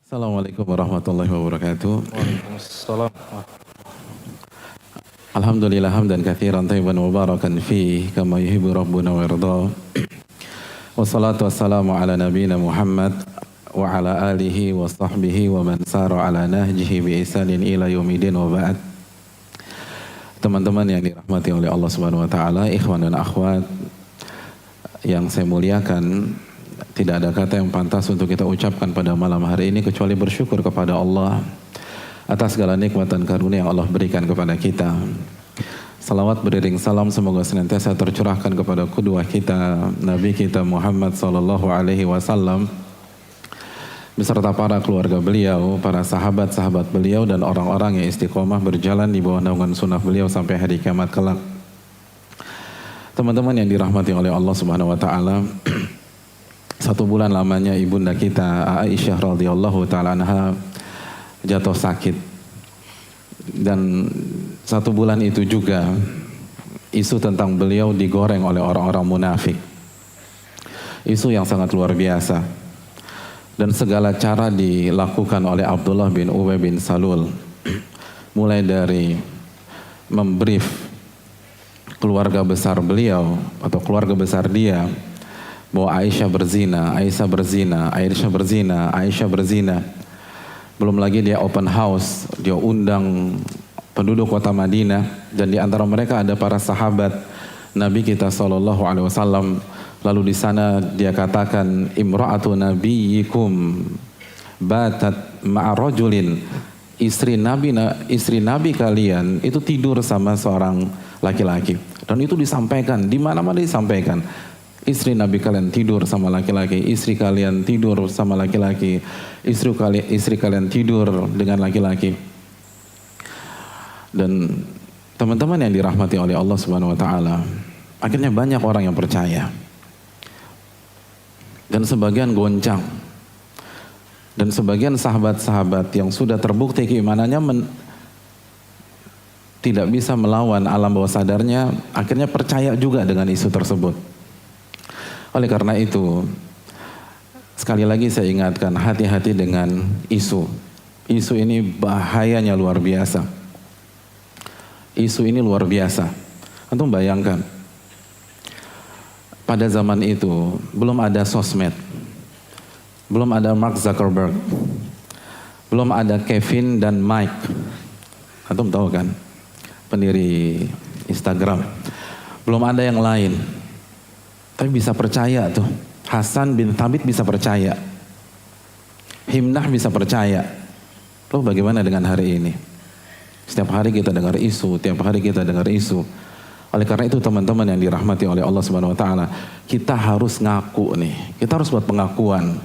Assalamualaikum warahmatullahi wabarakatuh. Waalaikumsalam. Alhamdulillah hamdan katsiran thayyiban mubarakan fi kama yuhibbu rabbuna wa yarda. Wassalatu wassalamu ala nabiyyina Muhammad wa ala alihi wa sahbihi wa man sara ala nahjihi bi ihsanin ila yaumidin wa ba'd. Teman-teman yang dirahmati oleh Allah Subhanahu wa taala, ikhwan dan akhwat yang saya muliakan, tidak ada kata yang pantas untuk kita ucapkan pada malam hari ini kecuali bersyukur kepada Allah atas segala nikmat dan karunia yang Allah berikan kepada kita. Salawat beriring salam semoga senantiasa tercurahkan kepada qudwah kita, Nabi kita Muhammad sallallahu alaihi wasallam beserta para keluarga beliau, para sahabat-sahabat beliau dan orang-orang yang istiqomah berjalan di bawah naungan sunnah beliau sampai hari kiamat kelak. Teman-teman yang dirahmati oleh Allah Subhanahu wa taala, 1 bulan lamanya ibunda kita Aisyah radhiyallahu taala anha jatuh sakit, dan 1 bulan itu juga isu tentang beliau digoreng oleh orang-orang munafik, isu yang sangat luar biasa, dan segala cara dilakukan oleh Abdullah bin Ubay bin Salul, mulai dari membrief keluarga besar beliau atau keluarga besar dia bahwa Aisyah berzina, Aisyah berzina, Aisyah berzina, Aisyah berzina. Belum lagi dia open house, dia undang penduduk kota Madinah, dan di antara mereka ada para sahabat Nabi kita sallallahu alaihi wasallam. Lalu di sana dia katakan, imra'atu nabiyyikum batat ma'a rajulin, istri nabi kalian itu tidur sama seorang laki-laki. Dan itu disampaikan, di mana-mana disampaikan. Istri Nabi kalian tidur sama laki-laki, istri kalian tidur sama laki-laki, istri kalian tidur dengan laki-laki. Dan teman-teman yang dirahmati oleh Allah Subhanahu wa taala, akhirnya banyak orang yang percaya. Dan sebagian goncang. Dan sebagian sahabat-sahabat yang sudah terbukti keimanannya tidak bisa melawan alam bawah sadarnya, akhirnya percaya juga dengan isu tersebut. Oleh karena itu, sekali lagi saya ingatkan, hati-hati dengan isu. Isu ini bahayanya luar biasa. Isu ini luar biasa. Antum bayangkan, pada zaman itu belum ada sosmed, belum ada Mark Zuckerberg, belum ada Kevin dan Mike. Antum tahu kan, pendiri Instagram. Belum ada yang lain. Tapi bisa percaya tuh, Hasan bin Thabit bisa percaya, Himnah bisa percaya. Loh, bagaimana dengan hari ini? Setiap hari kita dengar isu, tiap hari kita dengar isu. Oleh karena itu teman-teman yang dirahmati oleh Allah Subhanahu wa taala, kita harus ngaku nih, kita harus buat pengakuan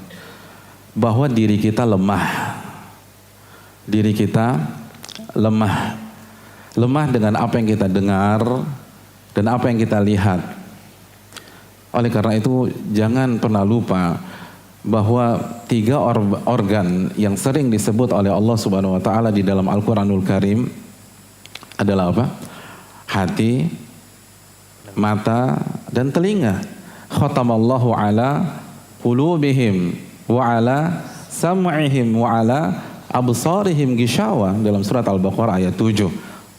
bahwa diri kita lemah. Diri kita lemah. Lemah dengan apa yang kita dengar dan apa yang kita lihat. Oleh karena itu jangan pernah lupa bahwa 3 organ yang sering disebut oleh Allah Subhanahu wa taala di dalam Al-Qur'anul Karim adalah apa? Hati, mata, dan telinga. Khatamallahu ala qulubihim wa ala sam'ihim wa ala absarihim gishawa, dalam surat Al-Baqarah ayat 7.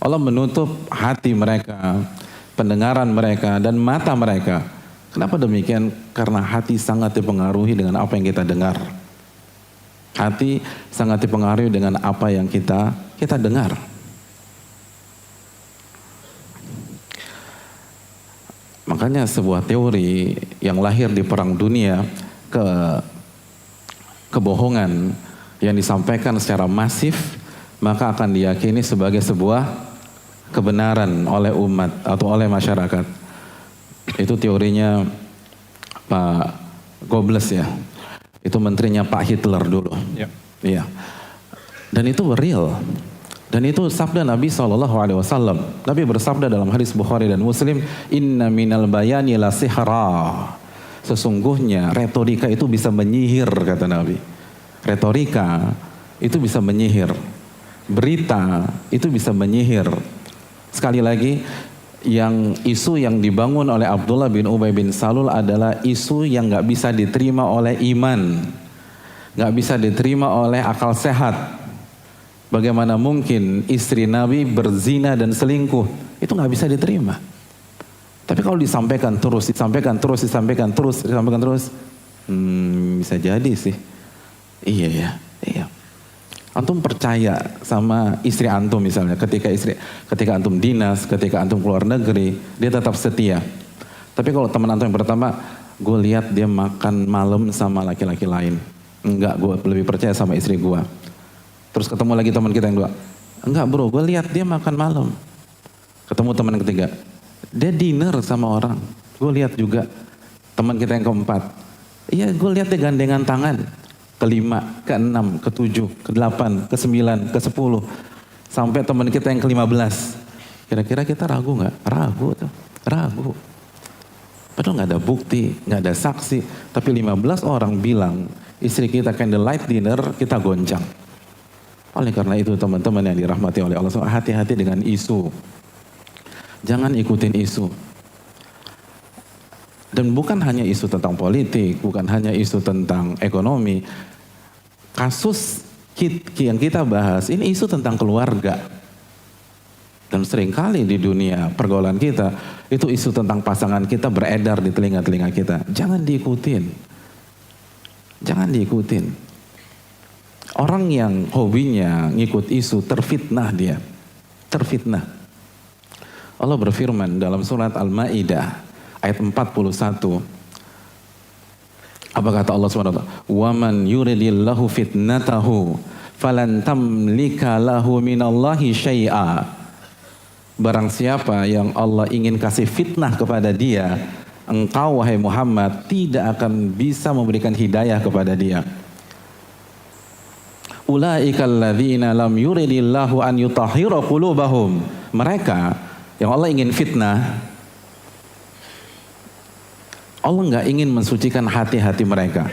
Allah menutup hati mereka, pendengaran mereka, dan mata mereka. Kenapa demikian? Karena hati sangat dipengaruhi dengan apa yang kita dengar. Hati sangat dipengaruhi dengan apa yang kita dengar. Makanya sebuah teori yang lahir di perang dunia, kebohongan yang disampaikan secara masif, maka akan diyakini sebagai sebuah kebenaran oleh umat atau oleh masyarakat. Itu teorinya Pak Goebbels ya. Itu menterinya Pak Hitler dulu. Iya. Dan itu real. Dan itu sabda Nabi SAW. Nabi bersabda dalam hadis Bukhari dan Muslim, inna minal bayani la sihra. Sesungguhnya retorika itu bisa menyihir, kata Nabi. Retorika itu bisa menyihir. Berita itu bisa menyihir. Sekali lagi, isu yang dibangun oleh Abdullah bin Ubay bin Salul adalah isu yang gak bisa diterima oleh iman. nggak bisa diterima oleh akal sehat. Bagaimana mungkin istri Nabi berzina dan selingkuh? Itu nggak bisa diterima. Tapi kalau disampaikan terus, bisa jadi sih. Iya ya, iya. Antum percaya sama istri antum misalnya, ketika antum dinas, ketika antum keluar negeri, dia tetap setia. Tapi kalau teman antum yang pertama, gue lihat dia makan malam sama laki-laki lain. Enggak, gue lebih percaya sama istri gue. Terus ketemu lagi teman kita yang dua, enggak bro, gue lihat dia makan malam. Ketemu teman yang ketiga, dia dinner sama orang. Gue lihat juga. Teman kita yang keempat, iya gue lihat dia gandengan tangan. Kelima, keenam, ketujuh, kedelapan, kesembilan, ke-10. Sampai teman kita yang ke-15. Kira-kira kita ragu nggak? Ragu tuh, ragu. Padahal nggak ada bukti, nggak ada saksi. Tapi 15 orang bilang, istri kita candlelight dinner, kita goncang. Oleh karena itu teman-teman yang dirahmati oleh Allah, hati-hati dengan isu. Jangan ikutin isu. Dan bukan hanya isu tentang politik, bukan hanya isu tentang ekonomi. Kasus yang kita bahas, ini isu tentang keluarga. Dan seringkali di dunia pergaulan kita, itu isu tentang pasangan kita beredar di telinga-telinga kita. Jangan diikutin. Jangan diikutin. Orang yang hobinya ngikut isu, terfitnah dia. Terfitnah. Allah berfirman dalam surat Al-Ma'idah ayat 41. Apa kata Allah SWT? وَمَنْ يُرِدِ اللَّهُ فِتْنَتَهُ فَلَنْ تَمْلِكَ لَهُ مِنَ اللَّهِ شَيْئًا. Barang siapa yang Allah ingin kasih fitnah kepada dia, engkau wahai Muhammad tidak akan bisa memberikan hidayah kepada dia. Ulaika alladzina lam yuridillahu an yutahhira qulubahum. Mereka yang Allah ingin fitnah, Allah nggak ingin mensucikan hati-hati mereka.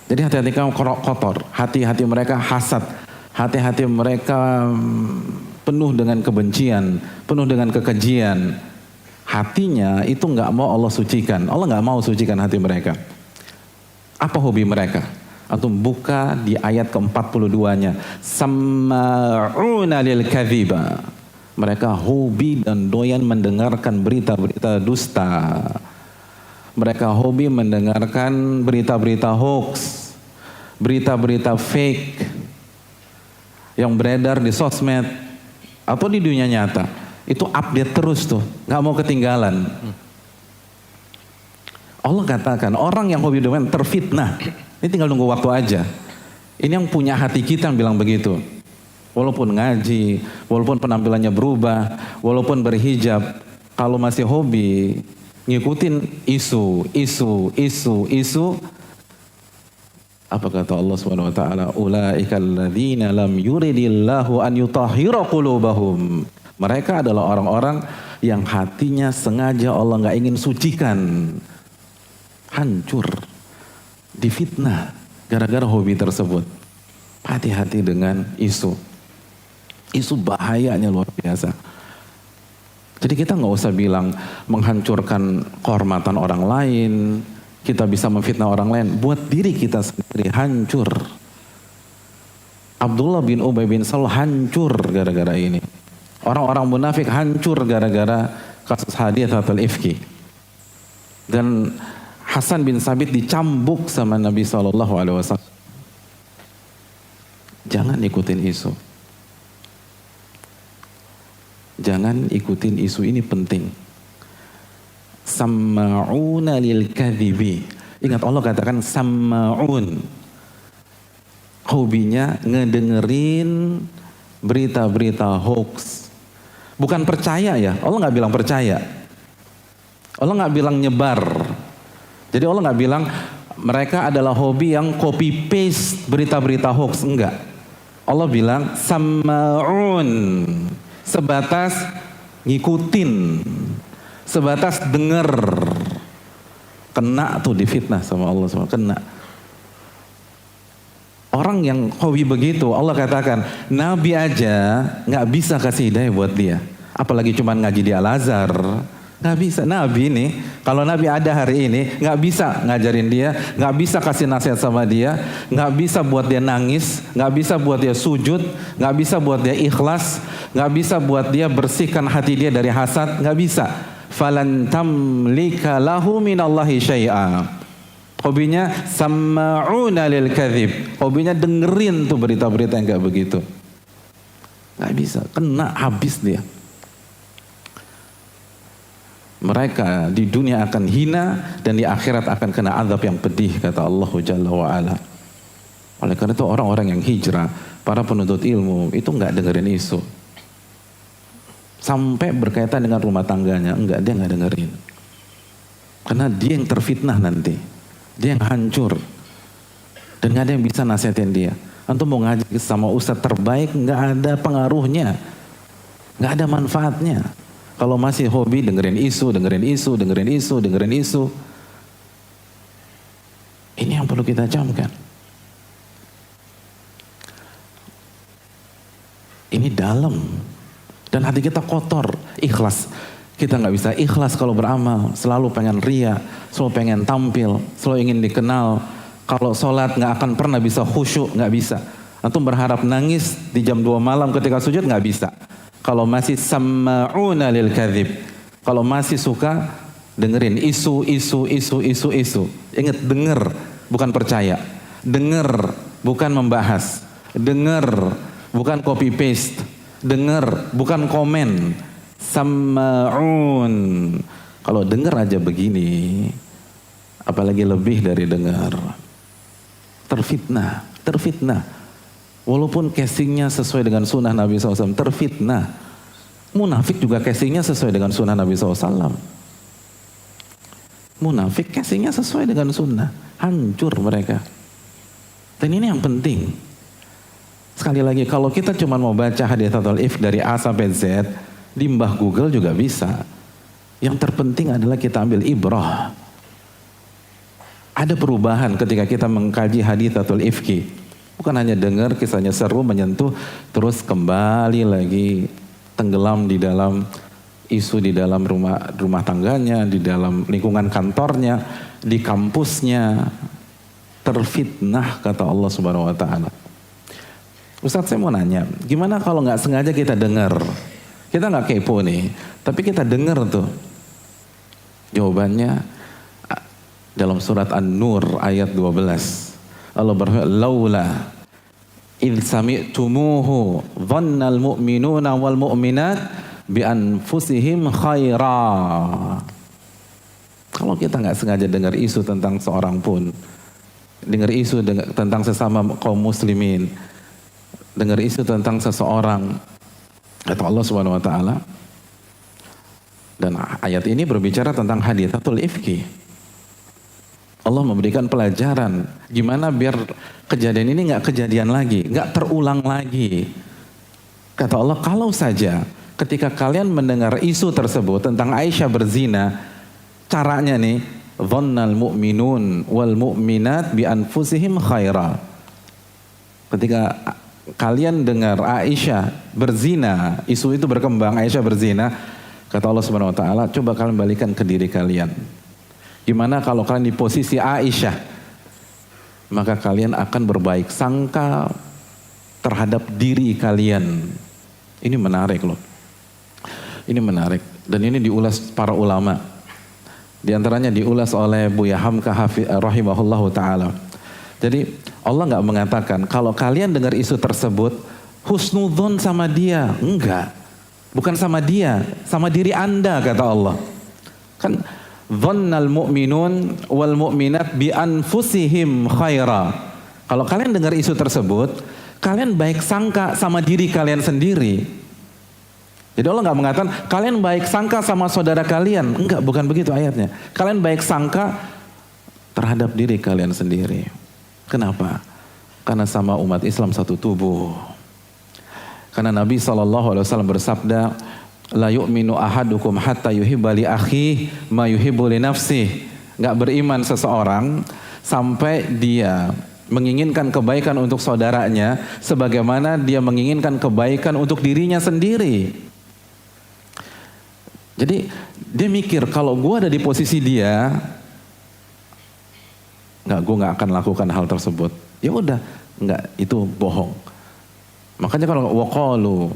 Jadi hati-hati kamu kotor, hati-hati mereka hasad, hati-hati mereka penuh dengan kebencian, penuh dengan kekejian. Hatinya itu nggak mau Allah sucikan. Allah nggak mau sucikan hati mereka. Apa hobi mereka? Antum buka di ayat ke-42-nya. Samma'una lil kadhiba. Mereka hobi dan doyan mendengarkan berita-berita dusta. Mereka hobi mendengarkan berita-berita hoax, berita-berita fake yang beredar di sosmed atau di dunia nyata. Itu update terus tuh, nggak mau ketinggalan. Allah katakan orang yang hobi doyan terfitnah. Ini tinggal nunggu waktu aja. Ini yang punya hati kita yang bilang begitu. Walaupun ngaji, walaupun penampilannya berubah, walaupun berhijab, kalau masih hobi ngikutin isu. Apa kata Allah Subhanahu wa taala? Ulaikal ladzina lam yuridillahu an yutahhira qulubahum. Mereka adalah orang-orang yang hatinya sengaja Allah nggak ingin sucikan. Hancur. Difitnah gara-gara hobi tersebut. Hati-hati dengan isu. Isu bahayanya luar biasa. Jadi kita nggak usah bilang menghancurkan kehormatan orang lain, kita bisa memfitnah orang lain, buat diri kita sendiri hancur. Abdullah bin Ubay bin Salul hancur gara-gara ini. Orang-orang munafik hancur gara-gara kasus hadithatul ifki. Dan Hasan bin Sabit dicambuk sama Nabi SAW. Jangan ikutin isu. Jangan ikutin isu, ini penting. Samma'una lil kadhibi. Ingat Allah katakan samma'un. Hobinya ngedengerin berita-berita hoax. Bukan percaya ya, Allah nggak bilang percaya. Allah nggak bilang nyebar. Jadi Allah nggak bilang mereka adalah hobi yang copy paste berita-berita hoax, enggak. Allah bilang samma'un, sebatas ngikutin, sebatas denger. Kena tuh difitnah sama Allah SWT, kena. Orang yang hobi begitu, Allah katakan Nabi aja nggak bisa kasih hidayah buat dia, apalagi cuma ngaji di Al-Azhar, Nggak bisa. Nabi nih, kalau Nabi ada hari ini, nggak bisa ngajarin dia, nggak bisa kasih nasihat sama dia, nggak bisa buat dia nangis, nggak bisa buat dia sujud, nggak bisa buat dia ikhlas, nggak bisa buat dia bersihkan hati dia dari hasad, nggak bisa. Falan tamlika lahu minallahi syai'a. Hobinya sama'una lil kadzib. Hobinya dengerin tuh berita-berita yang kayak begitu. Nggak bisa, kena habis dia. Mereka di dunia akan hina dan di akhirat akan kena azab yang pedih, kata Allah Jalla wa Ala. Oleh karena itu orang-orang yang hijrah, para penuntut ilmu itu nggak dengerin isu. Sampai berkaitan dengan rumah tangganya, enggak, dia nggak dengerin. Karena dia yang terfitnah nanti, dia yang hancur, dan nggak ada yang bisa nasihatin dia. Antum mau ngaji sama ustadz terbaik, nggak ada pengaruhnya, nggak ada manfaatnya. Kalau masih hobi dengerin isu. Ini yang perlu kita camkan. Ini dalam. Dan hati kita kotor, ikhlas. Kita nggak bisa ikhlas kalau beramal. Selalu pengen ria, selalu pengen tampil, selalu ingin dikenal. Kalau sholat nggak akan pernah bisa khusyuk, nggak bisa. Antum berharap nangis di jam 2 malam ketika sujud, nggak bisa. Kalau masih sama'una lil kadzib, kalau masih suka dengerin isu. Ingat, denger bukan percaya, denger bukan membahas, denger bukan copy paste, denger bukan komen. Sama'un. Kalau denger aja begini, apalagi lebih dari dengar. Terfitnah. Walaupun casingnya sesuai dengan sunnah Nabi SAW, terfitnah. Munafik juga casingnya sesuai dengan sunnah Nabi SAW. Munafik casingnya sesuai dengan sunnah. Hancur mereka. Dan ini yang penting. Sekali lagi, kalau kita cuma mau baca haditsatul ifk dari A sampai Z, di mbah Google juga bisa. Yang terpenting adalah kita ambil ibrah. Ada perubahan ketika kita mengkaji haditsatul ifki. Bukan hanya dengar kisahnya seru, menyentuh, terus kembali lagi tenggelam di dalam isu, di dalam rumah tangganya, di dalam lingkungan kantornya, di kampusnya. Terfitnah, kata Allah Subhanahu wa Ta'ala. Ustaz, saya mau nanya, gimana kalau nggak sengaja kita dengar? Kita nggak kepo nih, tapi kita dengar tuh. Jawabannya dalam surat An-Nur ayat 12. Allah berfirman, laula idh sami'tumuhu dhannal mu'minuna wal mu'minat bi anfusihim khaira. Kalau kita nggak sengaja dengar isu tentang seorang pun, dengar isu tentang sesama kaum muslimin, dengar isu tentang seseorang, kata Allah Subhanahu wa Ta'ala, dan ayat ini berbicara tentang haditsatul ifki. Allah memberikan pelajaran gimana biar kejadian ini nggak kejadian lagi, nggak terulang lagi. Kata Allah, kalau saja ketika kalian mendengar isu tersebut tentang Aisyah berzina, caranya nih, dhannal mu'minun wal mu'minat bi anfusihim khaira. Ketika kalian dengar Aisyah berzina, isu itu berkembang, Aisyah berzina, kata Allah Subhanahu wa Ta'ala, coba kalian balikan ke diri kalian. Gimana kalau kalian di posisi Aisyah? Maka kalian akan berbaik sangka terhadap diri kalian. Ini menarik loh. Ini menarik. Dan ini diulas para ulama. Di antaranya diulas oleh Buya Hamka rahimahullahu ta'ala. Jadi Allah nggak mengatakan kalau kalian dengar isu tersebut husnudzon sama dia. Enggak. Bukan sama dia. Sama diri Anda, kata Allah. Kan dhannal mu'minun wal mu'minat bi anfusihim khaira. Kalau kalian dengar isu tersebut, kalian baik sangka sama diri kalian sendiri. Jadi Allah nggak mengatakan kalian baik sangka sama saudara kalian. Enggak, bukan begitu ayatnya. Kalian baik sangka terhadap diri kalian sendiri. Kenapa? Karena sama umat Islam satu tubuh. Karena Nabi SAW bersabda, la yu'minu ahadukum hatta yuhibba li akhi ma yuhibbu li nafsih. Enggak beriman seseorang sampai dia menginginkan kebaikan untuk saudaranya sebagaimana dia menginginkan kebaikan untuk dirinya sendiri. Jadi dia mikir kalau gue ada di posisi dia, gue nggak akan lakukan hal tersebut. Ya udah, nggak, itu bohong. Makanya kalau waqalu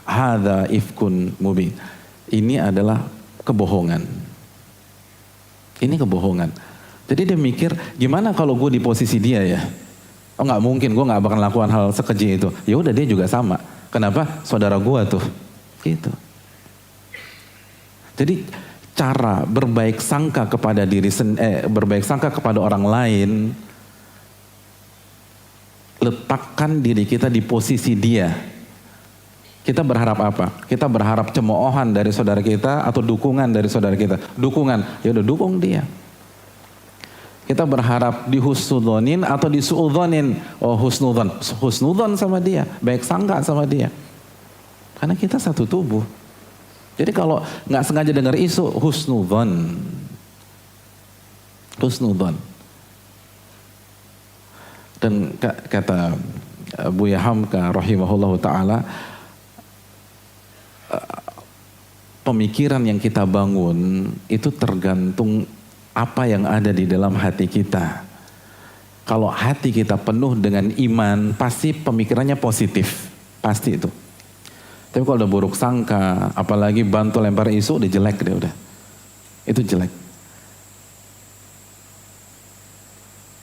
hadza ifkun mubin, ini adalah kebohongan. Ini kebohongan. Jadi dia mikir, gimana kalau gue di posisi dia ya? Oh nggak mungkin, gue nggak bakal lakukan hal sekeji itu. Ya udah, dia juga sama. Kenapa? Saudara gue tuh, gitu. Jadi cara berbaik sangka kepada berbaik sangka kepada orang lain, letakkan diri kita di posisi dia. Kita berharap apa? Kita berharap cemoohan dari saudara kita atau dukungan dari saudara kita? Dukungan, ya udah dukung dia. Kita berharap dihusnudzonin atau disuudzonin? Oh husnudzon sama dia, baik sangka sama dia. Karena kita satu tubuh. Jadi kalau nggak sengaja dengar isu, husnudzon. Dan kata Buya Hamka rahimahullahu ta'ala, pemikiran yang kita bangun itu tergantung apa yang ada di dalam hati kita. Kalau hati kita penuh dengan iman, pasti pemikirannya positif. Pasti itu. Tapi kalau udah buruk sangka, apalagi bantu lempar isu, udah jelek deh udah. Itu jelek.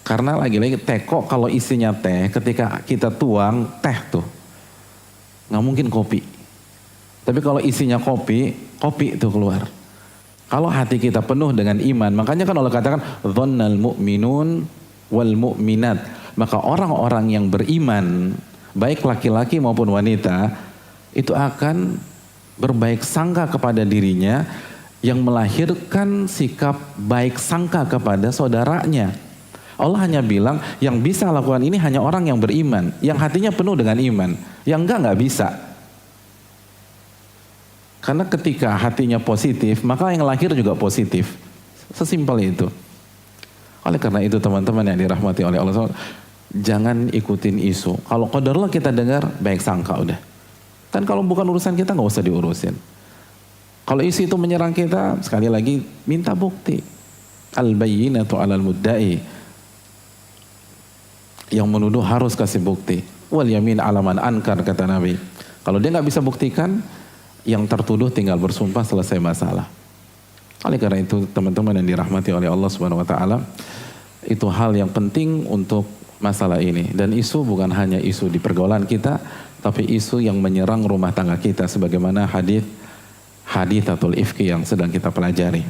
Karena lagi-lagi teko kalau isinya teh, ketika kita tuang teh tuh, nggak mungkin kopi. Tapi kalau isinya kopi itu keluar. Kalau hati kita penuh dengan iman, makanya kan Allah katakan dhannal mu'minun wal mu'minat. Maka orang-orang yang beriman, baik laki-laki maupun wanita, itu akan berbaik sangka kepada dirinya, yang melahirkan sikap baik sangka kepada saudaranya. Allah hanya bilang yang bisa lakukan ini hanya orang yang beriman, yang hatinya penuh dengan iman. Yang enggak bisa. Karena ketika hatinya positif, maka yang lahir juga positif. Sesimpel itu. Oleh karena itu teman-teman yang dirahmati oleh Allah, jangan ikutin isu. Kalau qadarullah kita dengar, baik sangka udah. Kan kalau bukan urusan kita nggak usah diurusin. Kalau isu itu menyerang kita, sekali lagi minta bukti. Al-bayyinatu 'alal mudda'i. Yang menuduh harus kasih bukti. Wal yamin 'ala man ankar, kata Nabi. Kalau dia nggak bisa buktikan, yang tertuduh tinggal bersumpah, selesai masalah. Oleh karena itu teman-teman yang dirahmati oleh Allah Subhanahu wa taala, itu hal yang penting untuk masalah ini. Dan isu bukan hanya isu di pergaulan kita, tapi isu yang menyerang rumah tangga kita, sebagaimana haditsatul ifki yang sedang kita pelajari.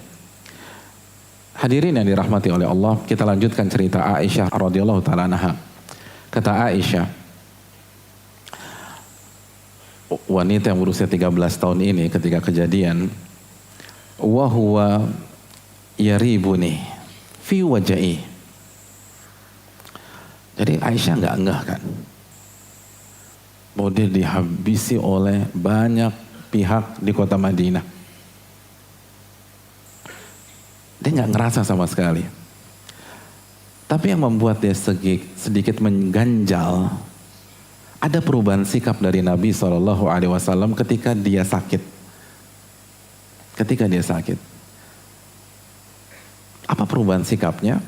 Hadirin yang dirahmati oleh Allah, kita lanjutkan cerita Aisyah radhiyallahu taala anha. Kata Aisyah, wanita yang berusia 13 tahun ini ketika kejadian, wa huwa yaribuni fi wajhi. Jadi Aisyah nggak ngeh kan, bahwa dia dihabisi oleh banyak pihak di kota Madinah. Dia nggak ngerasa sama sekali. Tapi yang membuat dia sedikit mengganjal, ada perubahan sikap dari Nabi SAW ketika dia sakit. Ketika dia sakit. Apa perubahan sikapnya?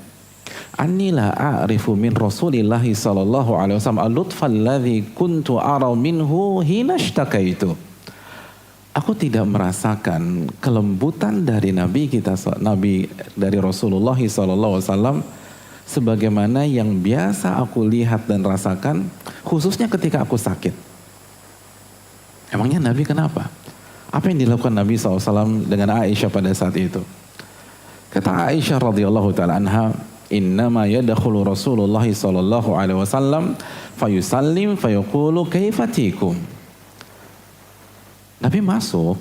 Anni la a'rifu min Rasulillahi sallallahu alaihi wasallam al-lutfa alladhi kuntu ara minhu hina ishtakaitu. Aku tidak merasakan kelembutan dari Nabi dari Rasulullah sallallahu alaihi wasallam sebagaimana yang biasa aku lihat dan rasakan, khususnya ketika aku sakit. Emangnya Nabi kenapa? Apa yang dilakukan Nabi SAW dengan Aisyah pada saat itu? Kata Aisyah radhiyallahu taala anha, innama yadkhulu Rasulullah sallallahu alaihi wasallam fayusallim fayaqulu kaifatikum. Nabi masuk,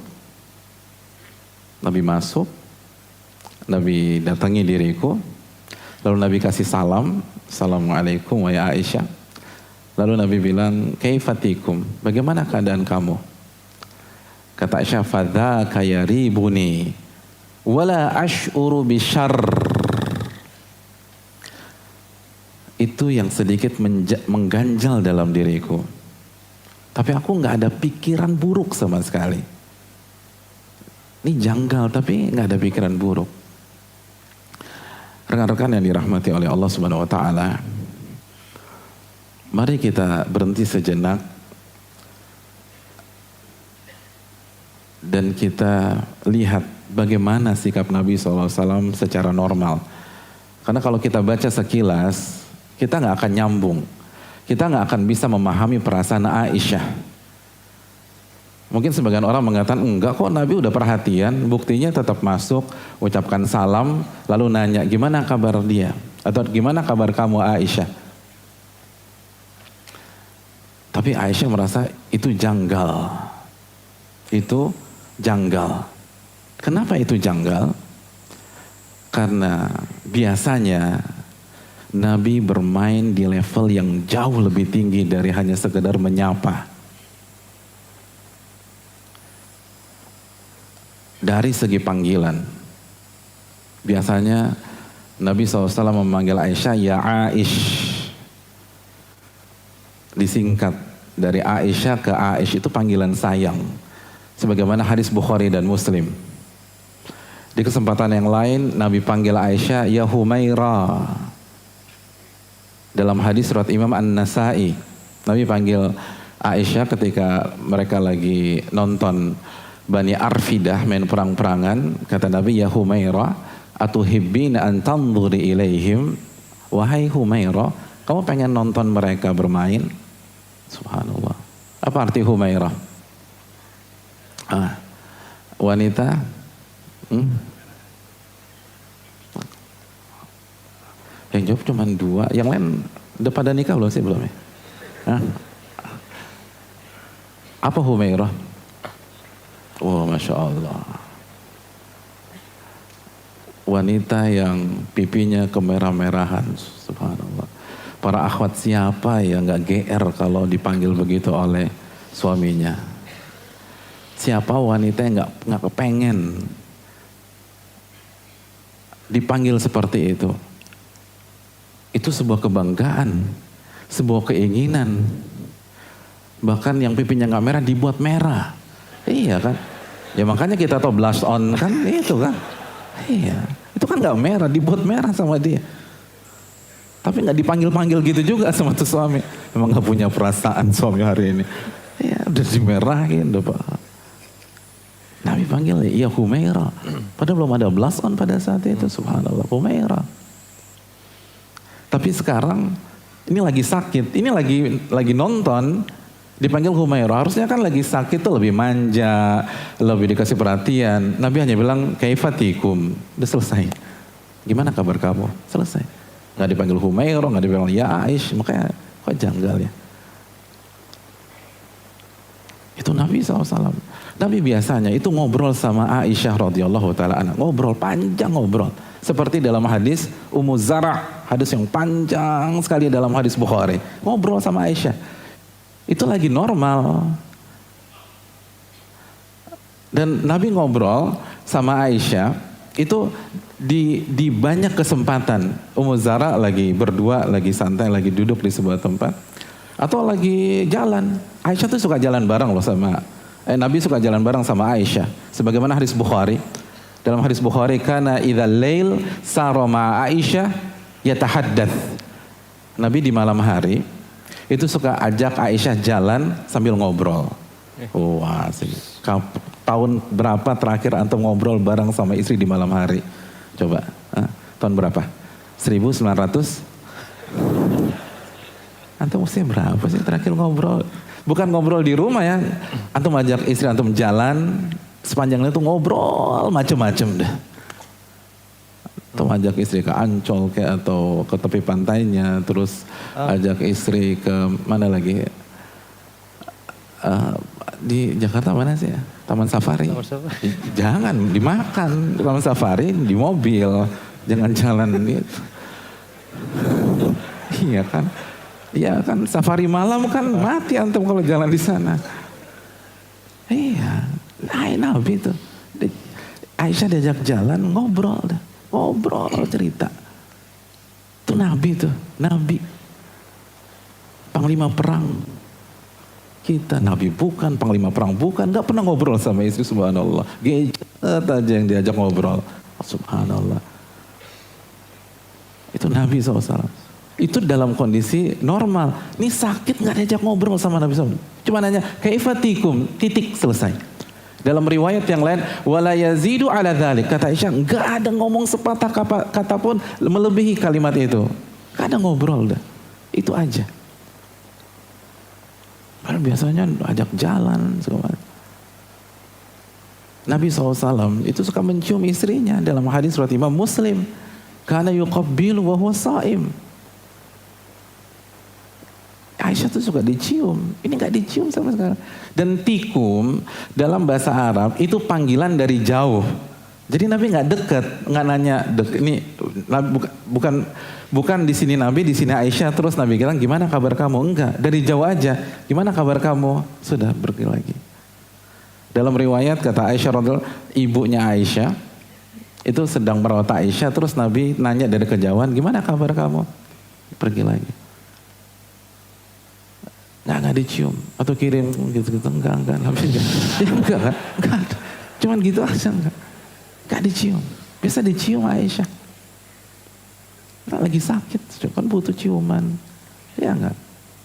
Nabi datangi diriku, lalu Nabi kasih salam, assalamualaikum wa ya Aisyah. Lalu Nabi bilang, kaifatikum, bagaimana keadaan kamu? Kata Aisyah, fadzaka yaribuni wala ash'uru bisyarr. Itu yang sedikit mengganjal dalam diriku. Tapi aku nggak ada pikiran buruk sama sekali. Ini janggal tapi nggak ada pikiran buruk. Rekan-rekan yang dirahmati oleh Allah Subhanahu wa taala, mari kita berhenti sejenak dan kita lihat bagaimana sikap Nabi SAW secara normal. Karena kalau kita baca sekilas, kita nggak akan nyambung. Kita nggak akan bisa memahami perasaan Aisyah. Mungkin sebagian orang mengatakan, enggak kok Nabi udah perhatian, buktinya tetap masuk, ucapkan salam, lalu nanya, gimana kabar dia? Atau gimana kabar kamu Aisyah? Tapi Aisyah merasa itu janggal. Itu janggal. Kenapa itu janggal? Karena biasanya Nabi bermain di level yang jauh lebih tinggi dari hanya sekedar menyapa. Dari segi panggilan, biasanya Nabi SAW memanggil Aisyah, ya Aish. Disingkat dari Aisyah ke Aish, itu panggilan sayang. Sebagaimana hadis Bukhari dan Muslim. Di kesempatan yang lain, Nabi panggil Aisyah, ya Humaira. Dalam hadis surat Imam An-Nasai, Nabi panggil Aisyah ketika mereka lagi nonton Bani Arfidah main perang-perangan. Kata Nabi, ya Humaira, atuhibbina an tanzuri ilaihim. Wahai Humaira, kamu pengen nonton mereka bermain? Subhanallah. Apa arti Humaira? Wanita yang jawab cuma 2, yang lain udah pada nikah belum sih? Belum ya? Apa Humaira? Oh, Masya Allah. Wanita yang pipinya kemerah-merahan. Subhanallah. Para akhwat, siapa yang gak GR kalau dipanggil begitu oleh suaminya? Siapa wanita yang gak kepengen dipanggil seperti itu? Itu sebuah kebanggaan, sebuah keinginan. Bahkan yang pipinya gak merah dibuat merah. Iya kan? Ya makanya kita tahu blush on kan itu kan. Iya, itu kan gak merah, dibuat merah sama dia. Tapi gak dipanggil-panggil gitu juga sama tuh suami. Emang gak punya perasaan suami hari ini. Iya, udah dimerahin udah Pak. Nabi panggil, ya Humaira. Padahal belum ada blush on pada saat itu. Subhanallah, Humaira. Tapi sekarang ini lagi sakit, ini lagi nonton, dipanggil Humaira. Harusnya kan lagi sakit tuh lebih manja, lebih dikasih perhatian. Nabi hanya bilang kaifatikum, udah selesai. Gimana kabar kamu? Selesai. Gak dipanggil Humaira, gak dibilang ya Aish. Makanya kok janggal ya. Itu Nabi SAW. Nabi biasanya itu ngobrol sama Aisyah radhiyallahu taala anha. Ngobrol panjang, ngobrol. Seperti dalam hadis Ummu Zara, hadis yang panjang sekali dalam hadis Bukhari. Ngobrol sama Aisyah. Itu lagi normal. Dan Nabi ngobrol sama Aisyah itu di banyak kesempatan. Ummu Zara lagi berdua, lagi santai, lagi duduk di sebuah tempat. Atau lagi jalan. Aisyah tuh suka jalan bareng loh sama Nabi suka jalan bareng sama Aisyah. Sebagaimana hadis Bukhari. Dalam hadis Bukhari, kana idzal lail sara ma Aisyah yatahaddats. Nabi di malam hari itu suka ajak Aisyah jalan sambil ngobrol. Wah, tahun berapa terakhir antum ngobrol bareng sama istri di malam hari? Coba, tahun berapa? 1900? Antum usia berapa sih terakhir ngobrol? Bukan ngobrol di rumah ya. Antum ajak istri antum jalan, sepanjangnya tuh ngobrol macem-macem dah. Antum ajak istri ke Ancol kayak atau ke tepi pantainya, terus ajak istri ke mana lagi? Di Jakarta mana sih ya? Taman Safari. Jangan dimakan Taman Safari di mobil, jangan jalan gitu. Iya kan? Iya kan, safari malam kan mati antum kalau jalan di sana. Iya, Nabi itu. Aisyah diajak jalan ngobrol cerita. Itu Nabi tuh, Nabi. Panglima perang. Kita Nabi bukan, panglima perang bukan, nggak pernah ngobrol sama istri, subhanallah. aja yang diajak ngobrol. Subhanallah. Itu Nabi SAW. Itu dalam kondisi normal. Ini sakit nggak diajak ngobrol sama Nabi SAW. Cuma nanya, kaifatikum, titik, selesai. Dalam riwayat yang lain, wala yazidu ala dzalik. Kata Aisyah, nggak ada ngomong sepatah kata pun melebihi kalimat itu. Nggak ada ngobrol dah. Itu aja. Karena biasanya ajak jalan segala. Nabi SAW itu suka mencium istrinya dalam hadis riwayat Imam Muslim. Kana yuqabbilu wa huwa sha'im. Aisyah tuh suka dicium. Ini nggak dicium sama sekarang. Dan tikum dalam bahasa Arab itu panggilan dari jauh. Jadi Nabi nggak dekat, nggak nanya ini bukan di sini Nabi, di sini Aisyah, terus Nabi bilang gimana kabar kamu? Enggak, dari jauh aja. Gimana kabar kamu? Sudah pergi lagi. Dalam riwayat kata Aisyah radhiyallahu, ibunya Aisyah itu sedang merawat Aisyah, terus Nabi nanya dari kejauhan, gimana kabar kamu? Pergi lagi. Nggak dicium atau kirim gitu-gitu, enggak Nabi enggak. Cuman gitu aja, enggak dicium. Biasa dicium Aisyah. Lagi sakit, kan butuh ciuman. Ya enggak?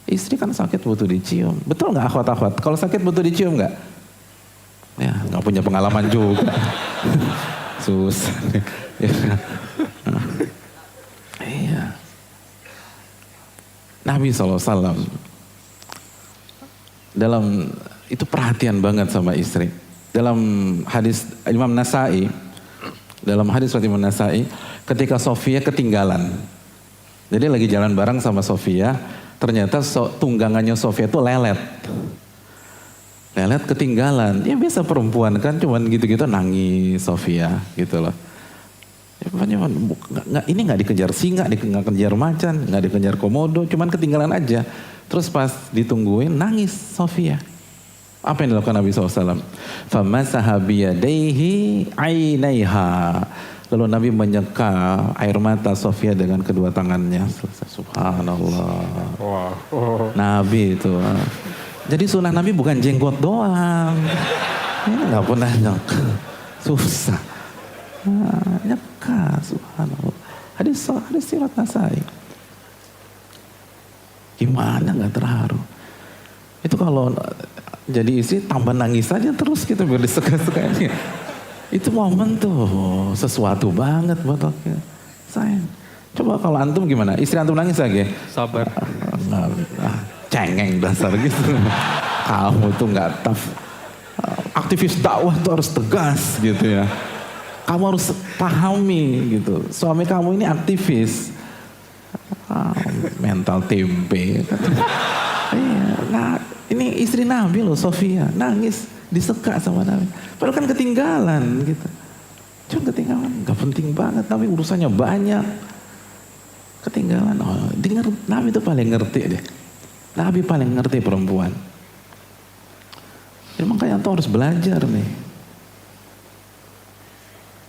Istri kan sakit butuh dicium. Betul enggak akhwat-akhwat? Kalau sakit butuh dicium enggak? Ya, enggak punya pengalaman juga. Susah. Iya. Nabi SAW dalam itu perhatian banget sama istri. Dalam hadis Imam Nasai, dalam hadis Imam Nasai, ketika Sofia ketinggalan. Jadi lagi jalan bareng sama Sofia, ternyata tunggangannya Sofia itu lelet. Lelet ketinggalan. Ya biasa perempuan kan cuman gitu-gitu nangis Sofia gitu loh. Ya, ini nggak dikejar singa, nggak dikejar macan, nggak dikejar komodo, cuman ketinggalan aja. Terus pas ditungguin nangis Sofia. Apa yang dilakukan Nabi SAW? Famasaha biyadaihi ainaiha. Lalu Nabi menyeka air mata Sofia dengan kedua tangannya. Subhanallah. Nabi itu. Jadi sunnah Nabi bukan jenggot doang. Ini nggak pernah nyeka. Susah. Nyeka, subhanallah. Hadis sirat Nasai. Gimana nggak terharu? Itu kalau jadi istri tambah nangis saja terus gitu biar diseka-sekanya. Itu momen tuh sesuatu banget buat aku. Sayang. Coba kalau antum gimana? Istri antum nangis lagi? Sabar. Cengeng dasar gitu. Kamu tuh nggak tough. Aktivis dakwah tuh harus tegas gitu ya. Kamu harus pahami gitu. Suami kamu ini aktivis. Mental tempe. Iya, nah ini istri Nabi loh, Sofia, nangis diseka sama Nabi. Padahal kan ketinggalan gitu. Cuma ketinggalan, nggak penting banget. Nabi urusannya banyak. Ketinggalan. Oh, Nabi itu paling ngerti deh. Nabi paling ngerti perempuan. Jadi makanya tuh harus belajar nih.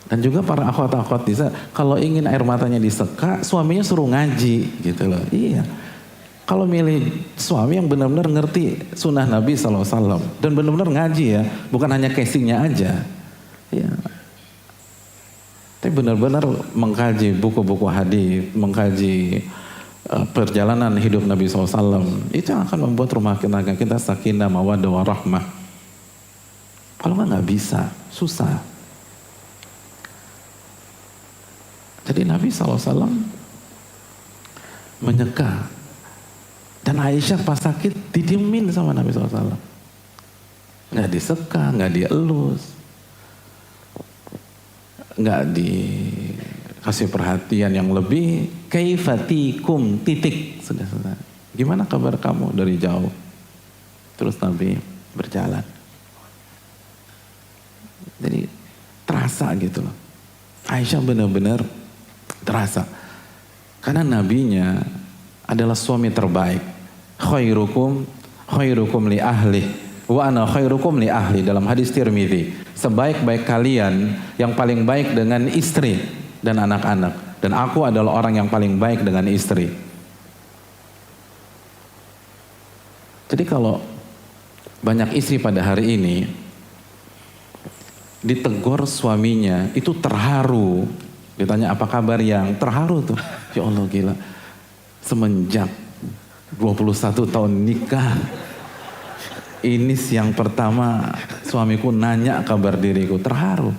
Dan juga para akhwat-akhwat bisa, kalau ingin air matanya diseka, suaminya suruh ngaji gitu loh. Iya. Kalau milih suami yang benar-benar ngerti sunnah Nabi SAW dan benar-benar ngaji ya, bukan hanya casingnya aja. Iya. Tapi benar-benar mengkaji buku-buku hadis, mengkaji perjalanan hidup Nabi SAW, itu yang akan membuat rumah kita sakinah, mawaddah, warahmah. Kalau nggak bisa, susah. Jadi Nabi SAW menyeka. Dan Aisyah pas sakit didiemin sama Nabi SAW. Nggak diseka, nggak dielus. Nggak dikasih perhatian yang lebih. Kaifatikum, titik. Sudah. Gimana kabar kamu dari jauh? Terus Nabi berjalan. Jadi terasa gitu loh. Aisyah benar-benar terasa. Karena nabinya adalah suami terbaik. Khairukum li ahli wa ana khairukum li ahli, dalam hadis Tirmidzi. Sebaik-baik kalian yang paling baik dengan istri dan anak-anak, dan aku adalah orang yang paling baik dengan istri. Jadi kalau banyak istri pada hari ini ditegur suaminya, itu terharu. Ditanya apa kabar, yang terharu tuh. Ya Allah, gila. Semenjak 21 tahun nikah, ini yang pertama suamiku nanya kabar diriku, terharu.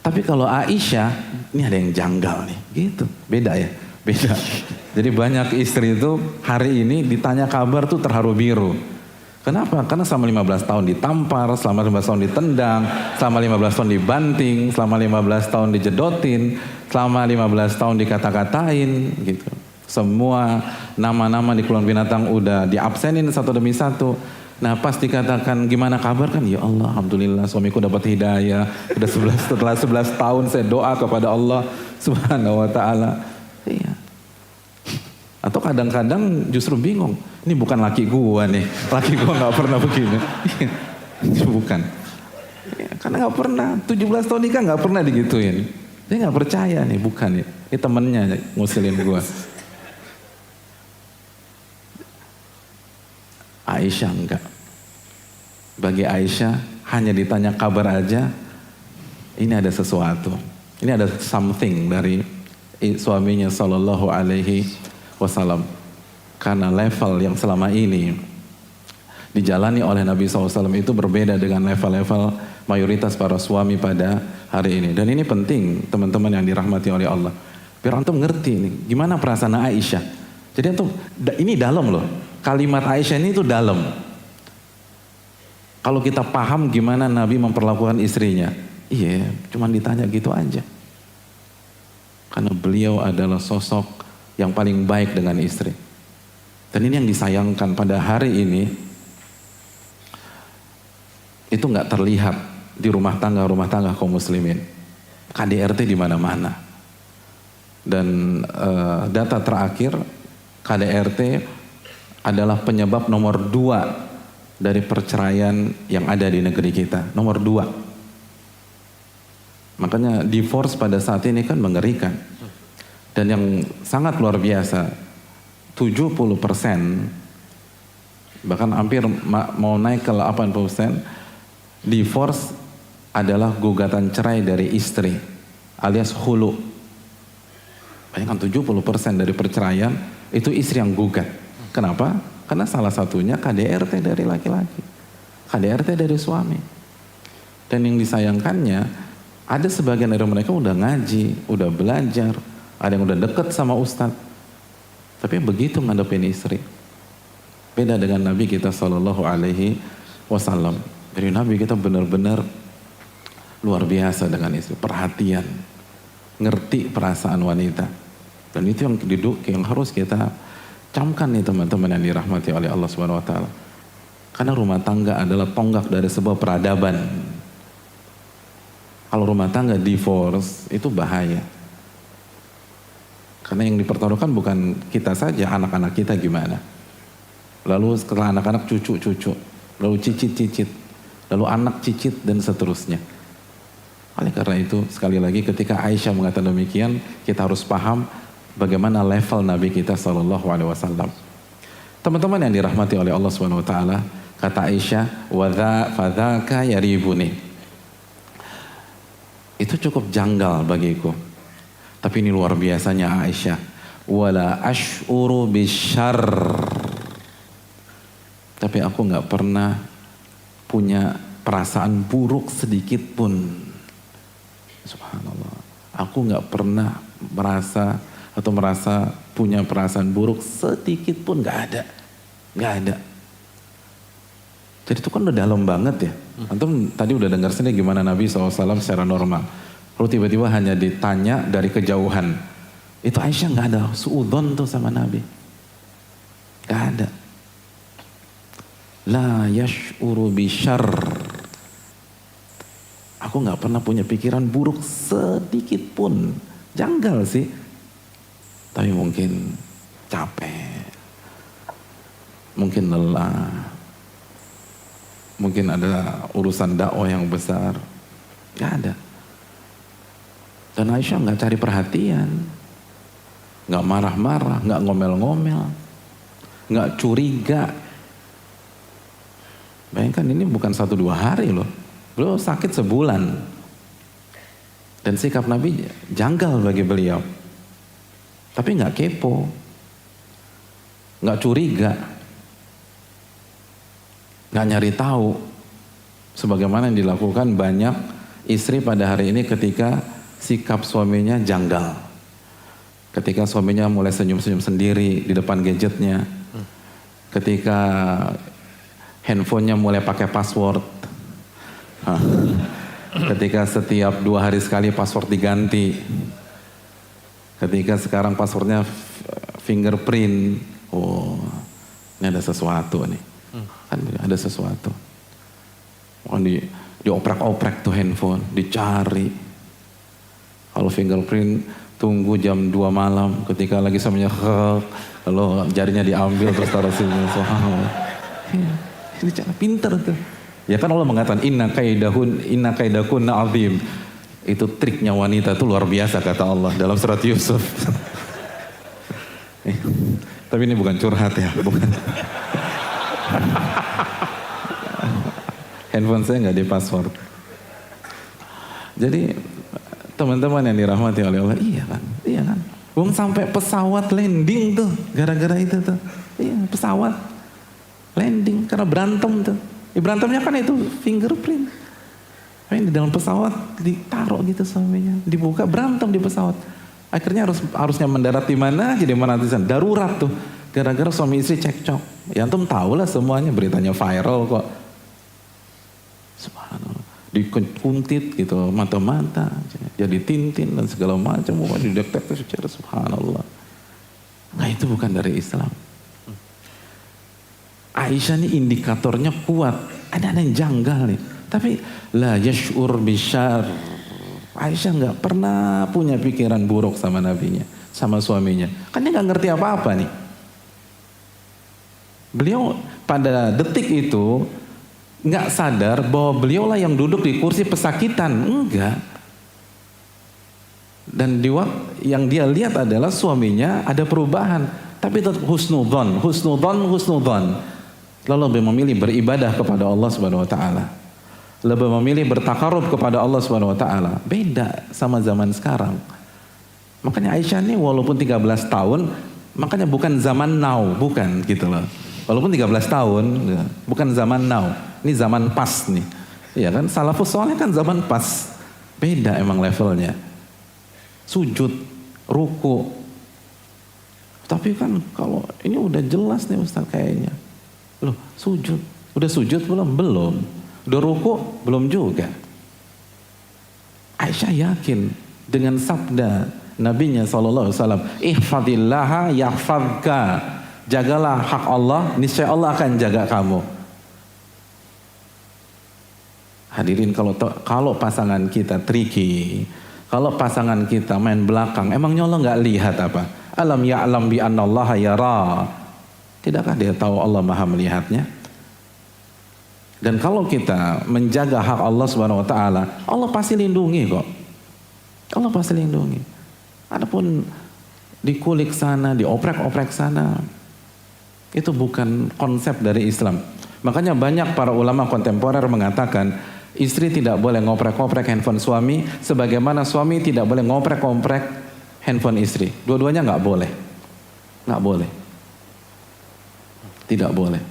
Tapi kalau Aisyah, ini ada yang janggal nih, gitu. Beda ya, beda. Jadi banyak istri itu hari ini ditanya kabar tuh terharu biru. Kenapa? Karena selama 15 tahun ditampar, selama 15 tahun ditendang, selama 15 tahun dibanting, selama 15 tahun dijedotin, selama 15 tahun dikata-katain, gitu. Semua nama-nama di Kebun Binatang udah diabsenin satu demi satu. Nah pas dikatakan gimana kabar kan, ya Allah alhamdulillah suamiku dapat hidayah. Setelah 11 tahun saya doa kepada Allah Subhanahu wa ta'ala. Iya. Atau kadang-kadang justru bingung, ini bukan laki gua nih, laki gua gak pernah begini. Bukan. Ya, karena gak pernah, 17 tahun nikah gak pernah digituin. Dia gak percaya nih, bukan ya. Ini temennya ngusilin gua. Aisyah enggak. Bagi Aisyah hanya ditanya kabar aja, ini ada sesuatu. Ini ada something dari suaminya Sallallahu Alaihi Wasallam. Karena level yang selama ini dijalani oleh Nabi SAW itu berbeda dengan level-level mayoritas para suami pada hari ini. Dan ini penting teman-teman yang dirahmati oleh Allah. Biar antum ngerti nih, gimana perasaan Aisyah. Jadi antum, ini dalam loh. Kalimat Aisyah ini tuh dalam. Kalau kita paham gimana Nabi memperlakukan istrinya. Iya, cuma ditanya gitu aja. Karena beliau adalah sosok yang paling baik dengan istri. Dan ini yang disayangkan pada hari ini. Itu gak terlihat di rumah tangga kaum muslimin. KDRT di mana-mana. Dan data terakhir, KDRT adalah penyebab nomor 2 dari perceraian yang ada di negeri kita. Nomor 2. Makanya divorce pada saat ini kan mengerikan. Dan yang sangat luar biasa, 70%, bahkan hampir mau naik ke 80%, divorce adalah gugatan cerai dari istri, alias hulu. Bayangkan 70% dari perceraian itu istri yang gugat. Kenapa? Karena salah satunya KDRT dari laki-laki, KDRT dari suami. Dan yang disayangkannya, ada sebagian dari mereka udah ngaji, udah belajar, ada yang udah deket sama ustadz, tapi begitu ngadepin istri. Beda dengan Nabi kita Sallallahu Alaihi Wasallam. Dari Nabi kita benar-benar luar biasa dengan istri, perhatian, ngerti perasaan wanita. Dan itu yang harus kita camkan nih teman-teman yang dirahmati oleh Allah Subhanahu wa taala. Karena rumah tangga adalah tonggak dari sebuah peradaban. Kalau rumah tangga divorce itu bahaya. Karena yang dipertaruhkan bukan kita saja, anak-anak kita gimana. Lalu setelah anak-anak cucu-cucu, lalu cicit-cicit, lalu anak cicit dan seterusnya. Oleh karena itu sekali lagi ketika Aisyah mengatakan demikian, kita harus paham bagaimana level Nabi kita Sallallahu Alaihi Wasallam. Teman-teman yang dirahmati oleh Allah Subhanahu Wa Taala, kata Aisyah, fadzaka yaribuni. Itu cukup janggal bagiku. Tapi ini luar biasanya Aisyah. Wala ash'uru bisyarr. Tapi aku nggak pernah punya perasaan buruk sedikit pun. Subhanallah. Aku nggak pernah merasa punya perasaan buruk sedikit pun, nggak ada. Jadi itu kan udah dalam banget ya. Antum tadi udah dengar sendiri gimana Nabi SAW secara normal. Lalu tiba-tiba hanya ditanya dari kejauhan. Itu Aisyah nggak ada suudzon tuh sama Nabi, nggak ada. La yash'uru bisyarr. Aku nggak pernah punya pikiran buruk sedikit pun. Janggal sih. Tapi mungkin capek, mungkin lelah, mungkin ada urusan dakwah yang besar. Gak ada. Dan Aisyah gak cari perhatian, gak marah-marah, gak ngomel-ngomel, gak curiga. Bayangkan ini bukan 1-2 hari loh, beliau sakit sebulan. Dan sikap Nabi janggal bagi beliau. Tapi nggak kepo, nggak curiga, nggak nyari tahu. Sebagaimana yang dilakukan banyak istri pada hari ini ketika sikap suaminya janggal. Ketika suaminya mulai senyum-senyum sendiri di depan gadgetnya. Ketika handphonenya mulai pakai password. Ketika setiap 2 hari sekali password diganti. Ketika sekarang passwordnya fingerprint. Oh, ini ada sesuatu nih. Kan ada sesuatu. Dioprek-oprek tuh handphone, dicari. Kalau fingerprint tunggu jam 2 malam ketika lagi suaminya lalu jarinya diambil terus taruh sini. Ini cara pinter tuh. Ya kan Allah mengatakan inna kaidakunna azim. Itu triknya wanita tuh luar biasa kata Allah dalam surat Yusuf. Tapi ini bukan curhat ya, bukan. Handphone saya nggak di password. Jadi teman-teman yang dirahmati oleh Allah, iya kan. Belum sampai pesawat landing tuh, gara-gara itu tuh. Iya, pesawat landing karena berantem tuh. Berantemnya kan itu fingerprint. Di dalam pesawat ditaruh gitu suaminya, dibuka berantem di pesawat. Akhirnya harusnya mendarat di mana, jadi mana di sana. Darurat tuh, gara-gara suami istri cekcok. Ya antum tahu lah semuanya, beritanya viral kok. Subhanallah, dikuntit gitu mata-mata, jadi tintin dan segala macam, dideteksi secara subhanallah. Nah itu bukan dari Islam. Aisyah ini indikatornya kuat, ada yang janggal nih. Tapi la yash'ur bisyar. Aisyah nggak pernah punya pikiran buruk sama nabinya, sama suaminya. Kan dia nggak ngerti apa-apa nih. Beliau pada detik itu nggak sadar bahwa beliaulah yang duduk di kursi pesakitan, enggak. Dan di waktu yang dia lihat adalah suaminya ada perubahan, tapi tetap husnudzon. Lalu lebih memilih beribadah kepada Allah Subhanahu wa taala. Lebih memilih bertakarub kepada Allah Subhanahu wa taala. Beda sama zaman sekarang. Makanya Aisyah ini walaupun 13 tahun, makanya bukan zaman now, bukan gitu loh. Walaupun 13 tahun, bukan zaman now. Ini zaman pas nih. Iya kan? Salafus saleh kan zaman pas. Beda emang levelnya. Sujud, ruku. Tapi kan kalau ini udah jelas nih Ustaz kayaknya. Loh, sujud. Udah sujud belum? Belum. Udah ruku? Belum juga. Aisyah yakin dengan sabda Nabinya SAW, ihfadillaha yahfadka. Jagalah hak Allah, niscaya Allah akan jaga kamu. Hadirin, kalau pasangan kita tricky, kalau pasangan kita main belakang, emangnya Allah nggak lihat apa? Alam ya'lam bi annallaha yara. Tidakkah dia tahu Allah Maha melihatnya? Dan kalau kita menjaga hak Allah Subhanahu wa taala, Allah pasti lindungi kok. Allah pasti lindungi. Adapun dikulik sana, dioprek-oprek sana, itu bukan konsep dari Islam. Makanya banyak para ulama kontemporer mengatakan istri tidak boleh ngoprek-ngoprek handphone suami, sebagaimana suami tidak boleh ngoprek-ngoprek handphone istri. Dua-duanya nggak boleh, nggak boleh, tidak boleh.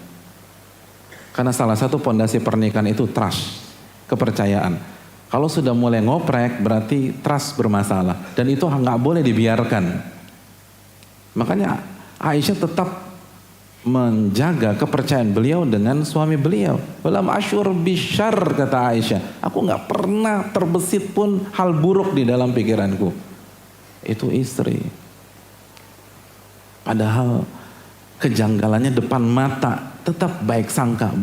Karena salah satu pondasi pernikahan itu trust, kepercayaan. Kalau sudah mulai ngoprek berarti trust bermasalah, dan itu nggak boleh dibiarkan. Makanya Aisyah tetap menjaga kepercayaan beliau dengan suami beliau. Walam asyur bisyar, kata Aisyah, aku nggak pernah terbesit pun hal buruk di dalam pikiranku. Itu istri. Padahal kejanggalannya depan mata, tetap baik sangka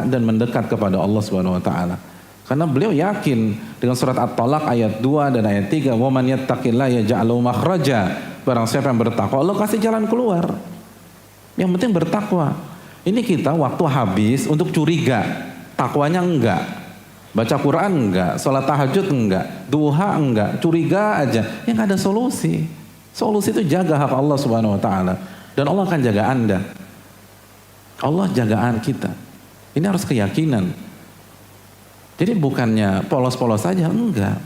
dan mendekat kepada Allah Subhanahu wa taala. Karena beliau yakin dengan surat At-Talaq ayat 2 dan ayat 3, "Wa man yattaqillaha yaj'al lahu makhraja." Barang siapa yang bertakwa, Allah kasih jalan keluar. Yang penting bertakwa. Ini kita waktu habis untuk curiga, takwanya enggak. Baca Quran enggak, sholat tahajud enggak, duha enggak, curiga aja. Ya enggak ada solusi. Solusi itu jaga hak Allah Subhanahu wa taala. Dan Allah akan jaga Anda. Allah jagaan kita. Ini harus keyakinan. Jadi bukannya polos-polos saja, enggak.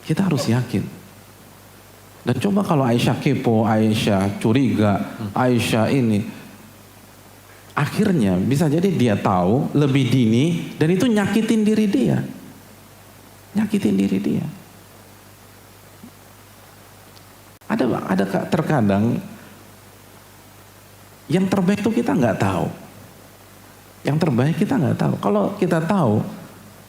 Kita harus yakin. Dan coba kalau Aisyah kepo, Aisyah curiga, Aisyah ini, akhirnya bisa jadi dia tahu lebih dini dan itu nyakitin diri dia. Nyakitin diri dia. Ada terkadang yang terbaik itu kita nggak tahu. Yang terbaik kita nggak tahu. Kalau kita tahu,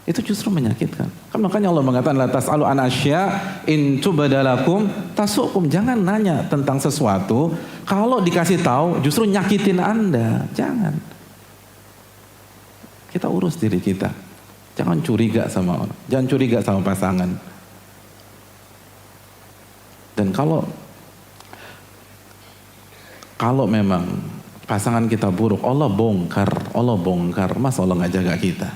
itu justru menyakitkan. Kan makanya Allah mengatakan la tas'alu an asya in tubadalakum tasukum. Jangan nanya tentang sesuatu kalau dikasih tahu justru nyakitin Anda. Jangan. Kita urus diri kita. Jangan curiga sama orang. Jangan curiga sama pasangan. Dan kalau memang pasangan kita buruk, Allah bongkar. Masa Allah nggak jaga kita?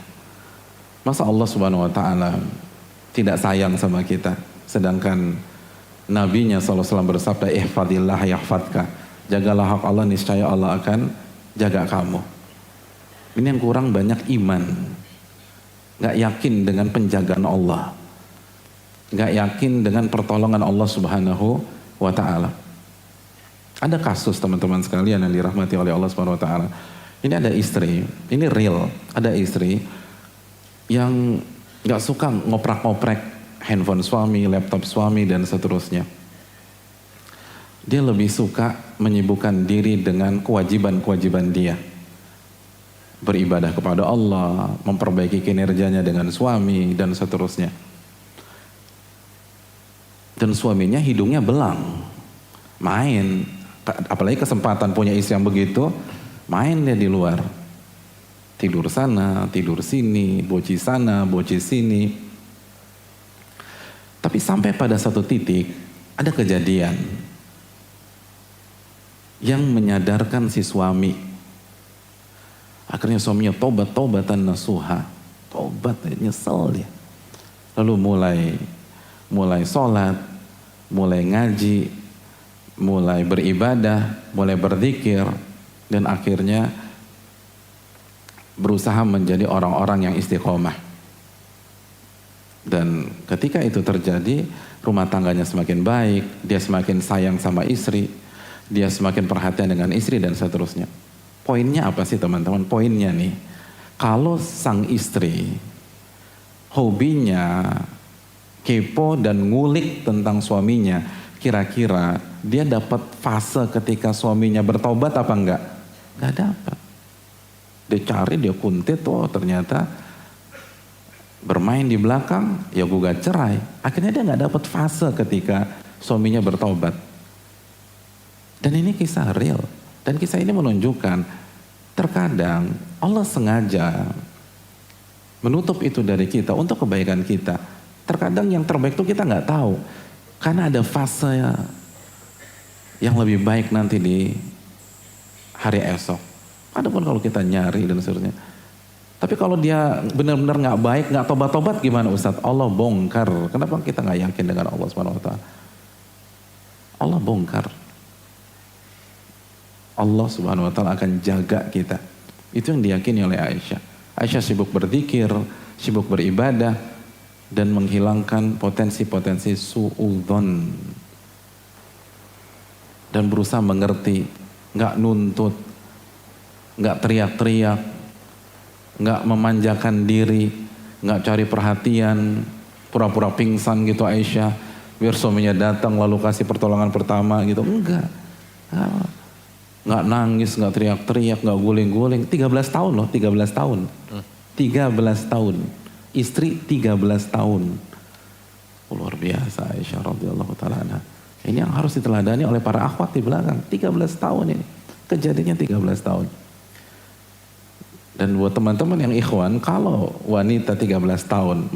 Masa Allah Subhanahu Wa Taala tidak sayang sama kita? Sedangkan Nabi-Nya SAW bersabda, ihfadillah yahfadka. Jagalah hak Allah, niscaya Allah akan jaga kamu. Ini yang kurang banyak iman. Nggak yakin dengan penjagaan Allah. Nggak yakin dengan pertolongan Allah Subhanahu Wa Taala. Ada kasus teman-teman sekalian yang dirahmati oleh Allah Subhanahu Wa Taala. Ini ada istri, ini real, ada istri yang nggak suka ngoprak-ngoprek handphone suami, laptop suami dan seterusnya. Dia lebih suka menyibukkan diri dengan kewajiban-kewajiban dia. Beribadah kepada Allah, memperbaiki kinerjanya dengan suami dan seterusnya. Dan suaminya hidungnya belang, main, apalagi kesempatan punya istri yang begitu, main dia di luar. Tidur sana, tidur sini, boci sana, boci sini. Tapi sampai pada satu titik, ada kejadian yang menyadarkan si suami. Akhirnya suaminya tobatan nasuha. Tobat, nyesel dia. Lalu mulai sholat, mulai ngaji, mulai beribadah, mulai berzikir, dan akhirnya berusaha menjadi orang-orang yang istiqomah. Dan ketika itu terjadi, rumah tangganya semakin baik, dia semakin sayang sama istri, dia semakin perhatian dengan istri dan seterusnya. Poinnya apa sih teman-teman? Poinnya nih, kalau sang istri hobinya kepo dan ngulik tentang suaminya, kira-kira dia dapat fase ketika suaminya bertobat apa enggak? Enggak dapat. Dia cari, dia kuntit, oh ternyata bermain di belakang, ya gugat cerai. Akhirnya dia nggak dapat fase ketika suaminya bertobat. Dan ini kisah real. Dan kisah ini menunjukkan terkadang Allah sengaja menutup itu dari kita untuk kebaikan kita. Terkadang yang terbaik itu kita nggak tahu, karena ada fase yang lebih baik nanti di hari esok. Adapun kalau kita nyari dan seterusnya. Tapi kalau dia benar-benar nggak baik, nggak tobat-tobat gimana Ustadz? Allah bongkar. Kenapa kita nggak yakin dengan Allah Subhanahu Wa Taala? Allah bongkar. Allah Subhanahu Wa Taala akan jaga kita. Itu yang diyakini oleh Aisyah. Aisyah sibuk berzikir, sibuk beribadah, dan menghilangkan potensi-potensi suudzon. Dan berusaha mengerti, nggak nuntut, nggak teriak-teriak, nggak memanjakan diri, nggak cari perhatian, pura-pura pingsan gitu Aisyah, biar suaminya datang lalu kasih pertolongan pertama gitu. Enggak. Nggak nangis, nggak teriak-teriak, nggak guling-guling. 13 tahun loh, 13 tahun. 13 tahun. Istri 13 tahun. Luar biasa Aisyah radhiyallahu taala anha. Ini yang harus diteladani oleh para akhwat di belakang. 13 tahun ini. Kejadiannya 13 tahun. Dan buat teman-teman yang ikhwan, kalau wanita 13 tahun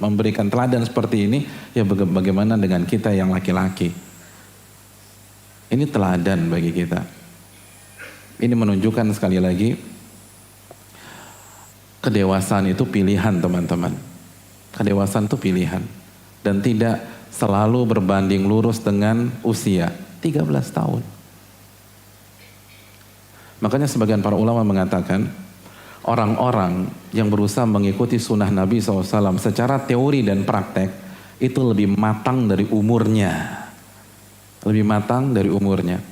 memberikan teladan seperti ini, ya bagaimana dengan kita yang laki-laki? Ini teladan bagi kita. Ini menunjukkan sekali lagi, kedewasaan itu pilihan teman-teman. Kedewasaan itu pilihan. Dan tidak selalu berbanding lurus dengan usia. 13 tahun. Makanya sebagian para ulama mengatakan, orang-orang yang berusaha mengikuti sunnah Nabi SAW secara teori dan praktek, itu lebih matang dari umurnya. Lebih matang dari umurnya.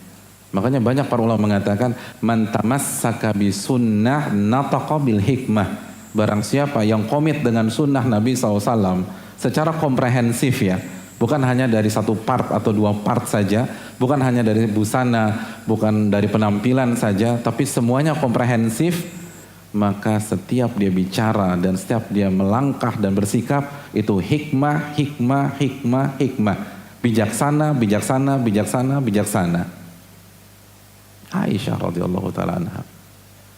Makanya banyak para ulama mengatakan man tamassaka bi sunnah nataqa bil hikmah. Barang siapa yang komit dengan sunnah Nabi SAW secara komprehensif ya, bukan hanya dari satu part atau dua part saja, bukan hanya dari busana, bukan dari penampilan saja, tapi semuanya komprehensif, maka setiap dia bicara dan setiap dia melangkah dan bersikap itu hikmah, hikmah, hikmah, hikmah. Bijaksana, bijaksana, bijaksana, bijaksana. Aisyah radhiyallahu taala anha.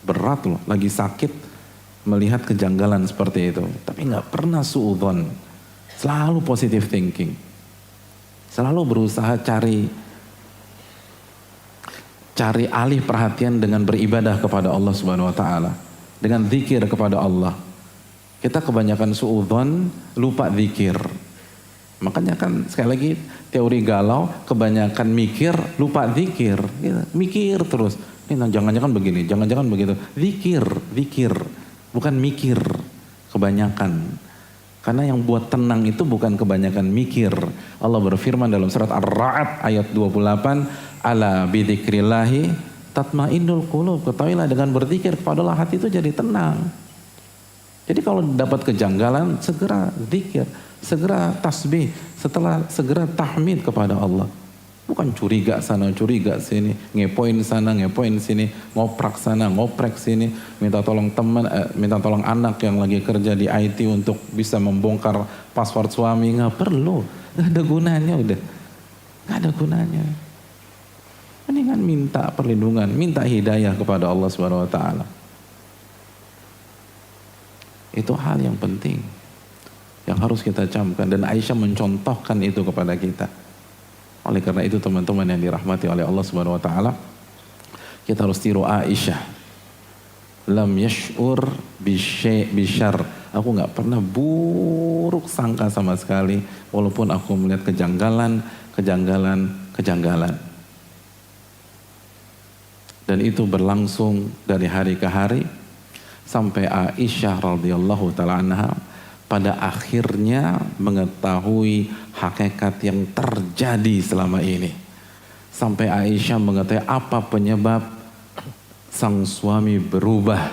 Berat loh, lagi sakit melihat kejanggalan seperti itu. Tapi nggak pernah suudzon. Selalu positive thinking. Selalu berusaha cari alih perhatian dengan beribadah kepada Allah Subhanahu wa taala. Dengan zikir kepada Allah. Kita kebanyakan suudzon, lupa zikir. Makanya kan sekali lagi teori galau, kebanyakan mikir, lupa zikir. Mikir terus. Ini jangan-jangan begini, jangan-jangan begitu. Zikir. Bukan mikir. Kebanyakan. Karena yang buat tenang itu bukan kebanyakan mikir. Allah berfirman dalam surat Ar-Ra'd ayat 28. Ala bidzikrillahi tatmainnul qulub. Ketahuilah dengan berzikir kepada Allah hati itu jadi tenang. Jadi kalau dapat kejanggalan segera zikir, segera tasbih, segera tahmid kepada Allah. Bukan curiga sana, curiga sini, ngepoin sana, ngepoin sini, ngoprak sana, ngoprek sini, minta tolong teman, minta tolong anak yang lagi kerja di IT untuk bisa membongkar password suami, nggak perlu, nggak ada gunanya udah, nggak ada gunanya. Mendingan minta perlindungan, minta hidayah kepada Allah Subhanahu Wa Taala. Itu hal yang penting yang harus kita camkan dan Aisyah mencontohkan itu kepada kita. Oleh karena itu teman-teman yang dirahmati oleh Allah Subhanahu wa taala, kita harus tiru Aisyah. Lam yash'ur bisyar. Aku nggak pernah buruk sangka sama sekali walaupun aku melihat kejanggalan. Dan itu berlangsung dari hari ke hari sampai Aisyah radhiyallahu taala anha pada akhirnya mengetahui hakikat yang terjadi selama ini. Sampai Aisyah mengetahui apa penyebab sang suami berubah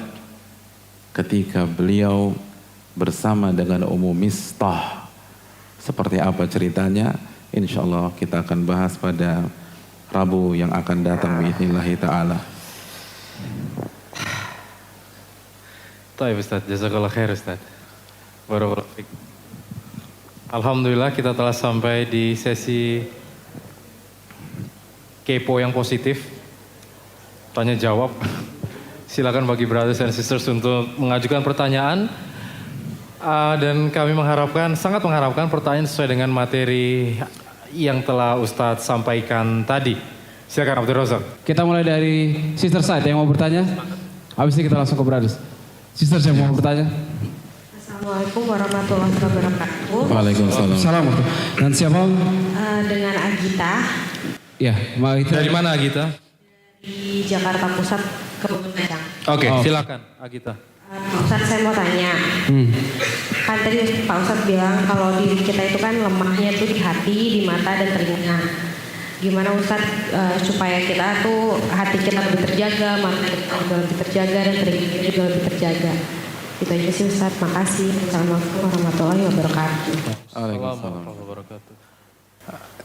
ketika beliau bersama dengan Ummu Mistah. Seperti apa ceritanya? Insyaallah kita akan bahas pada Rabu yang akan datang biidznillah taala. Baik Ustaz, jazakallah khair Ustaz. Barakallahu fiik. Alhamdulillah kita telah sampai di sesi kepo yang positif. Tanya jawab. Silakan bagi brothers and sisters untuk mengajukan pertanyaan. Dan kami sangat mengharapkan pertanyaan sesuai dengan materi yang telah Ustadz sampaikan tadi. Silakan Abdul Razak. Kita mulai dari Sister Said yang mau bertanya. Habis ini kita langsung ke brothers. Sister yang mau bertanya. Assalamualaikum warahmatullahi wabarakatuh. Waalaikumsalam. Salam. Dan siapa? Dengan Agita. Ya, Agita. Dari mana Agita? Di Jakarta Pusat, Kebun Kacang. Oke, silakan Agita. Pak Ustadz saya mau tanya. Kan tadi Pak Ustadz bilang kalau diri kita itu kan lemahnya tuh di hati, di mata dan telinga. Gimana Ustadz supaya kita tuh hati kita lebih terjaga, mata kita juga lebih terjaga dan telinga kita juga lebih terjaga. Itu aja sih Ustadz, makasih. Assalamualaikum warahmatullahi wabarakatuh. Waalaikumsalam.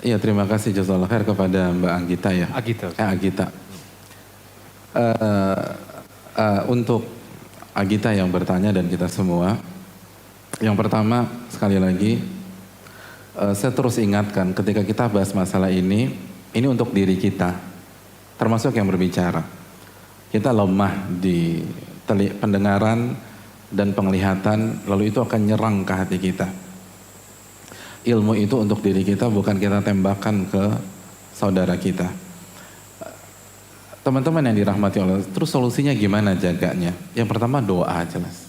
Iya terima kasih jazakallahu khair kepada Mbak Agita ya. Agita. Untuk Agita yang bertanya dan kita semua. Yang pertama sekali lagi saya terus ingatkan ketika kita bahas masalah ini untuk diri kita. Termasuk yang berbicara. Kita lemah di pendengaran dan penglihatan, lalu itu akan nyerang ke hati kita. Ilmu itu untuk diri kita, bukan kita tembakkan ke saudara kita. Teman-teman yang dirahmati Allah, terus solusinya gimana jaganya? Yang pertama doa jelas.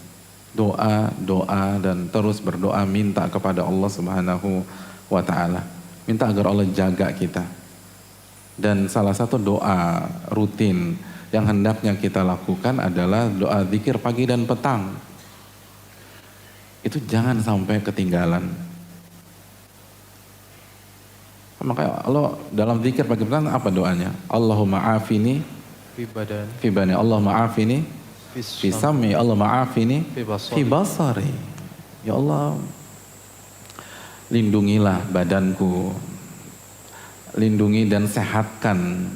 Doa dan terus berdoa minta kepada Allah Subhanahu wa taala. Minta agar Allah jaga kita. Dan salah satu doa rutin yang hendaknya kita lakukan adalah doa zikir pagi dan petang. Itu jangan sampai ketinggalan. Makanya Allah dalam zikir pagi petang apa doanya? Allahumma afini Fi badan, fi bani, Allahumma afini fi fi sam'i, Allahumma afini fi basar. fi basari. Ya Allah, lindungilah badanku, lindungi dan sehatkan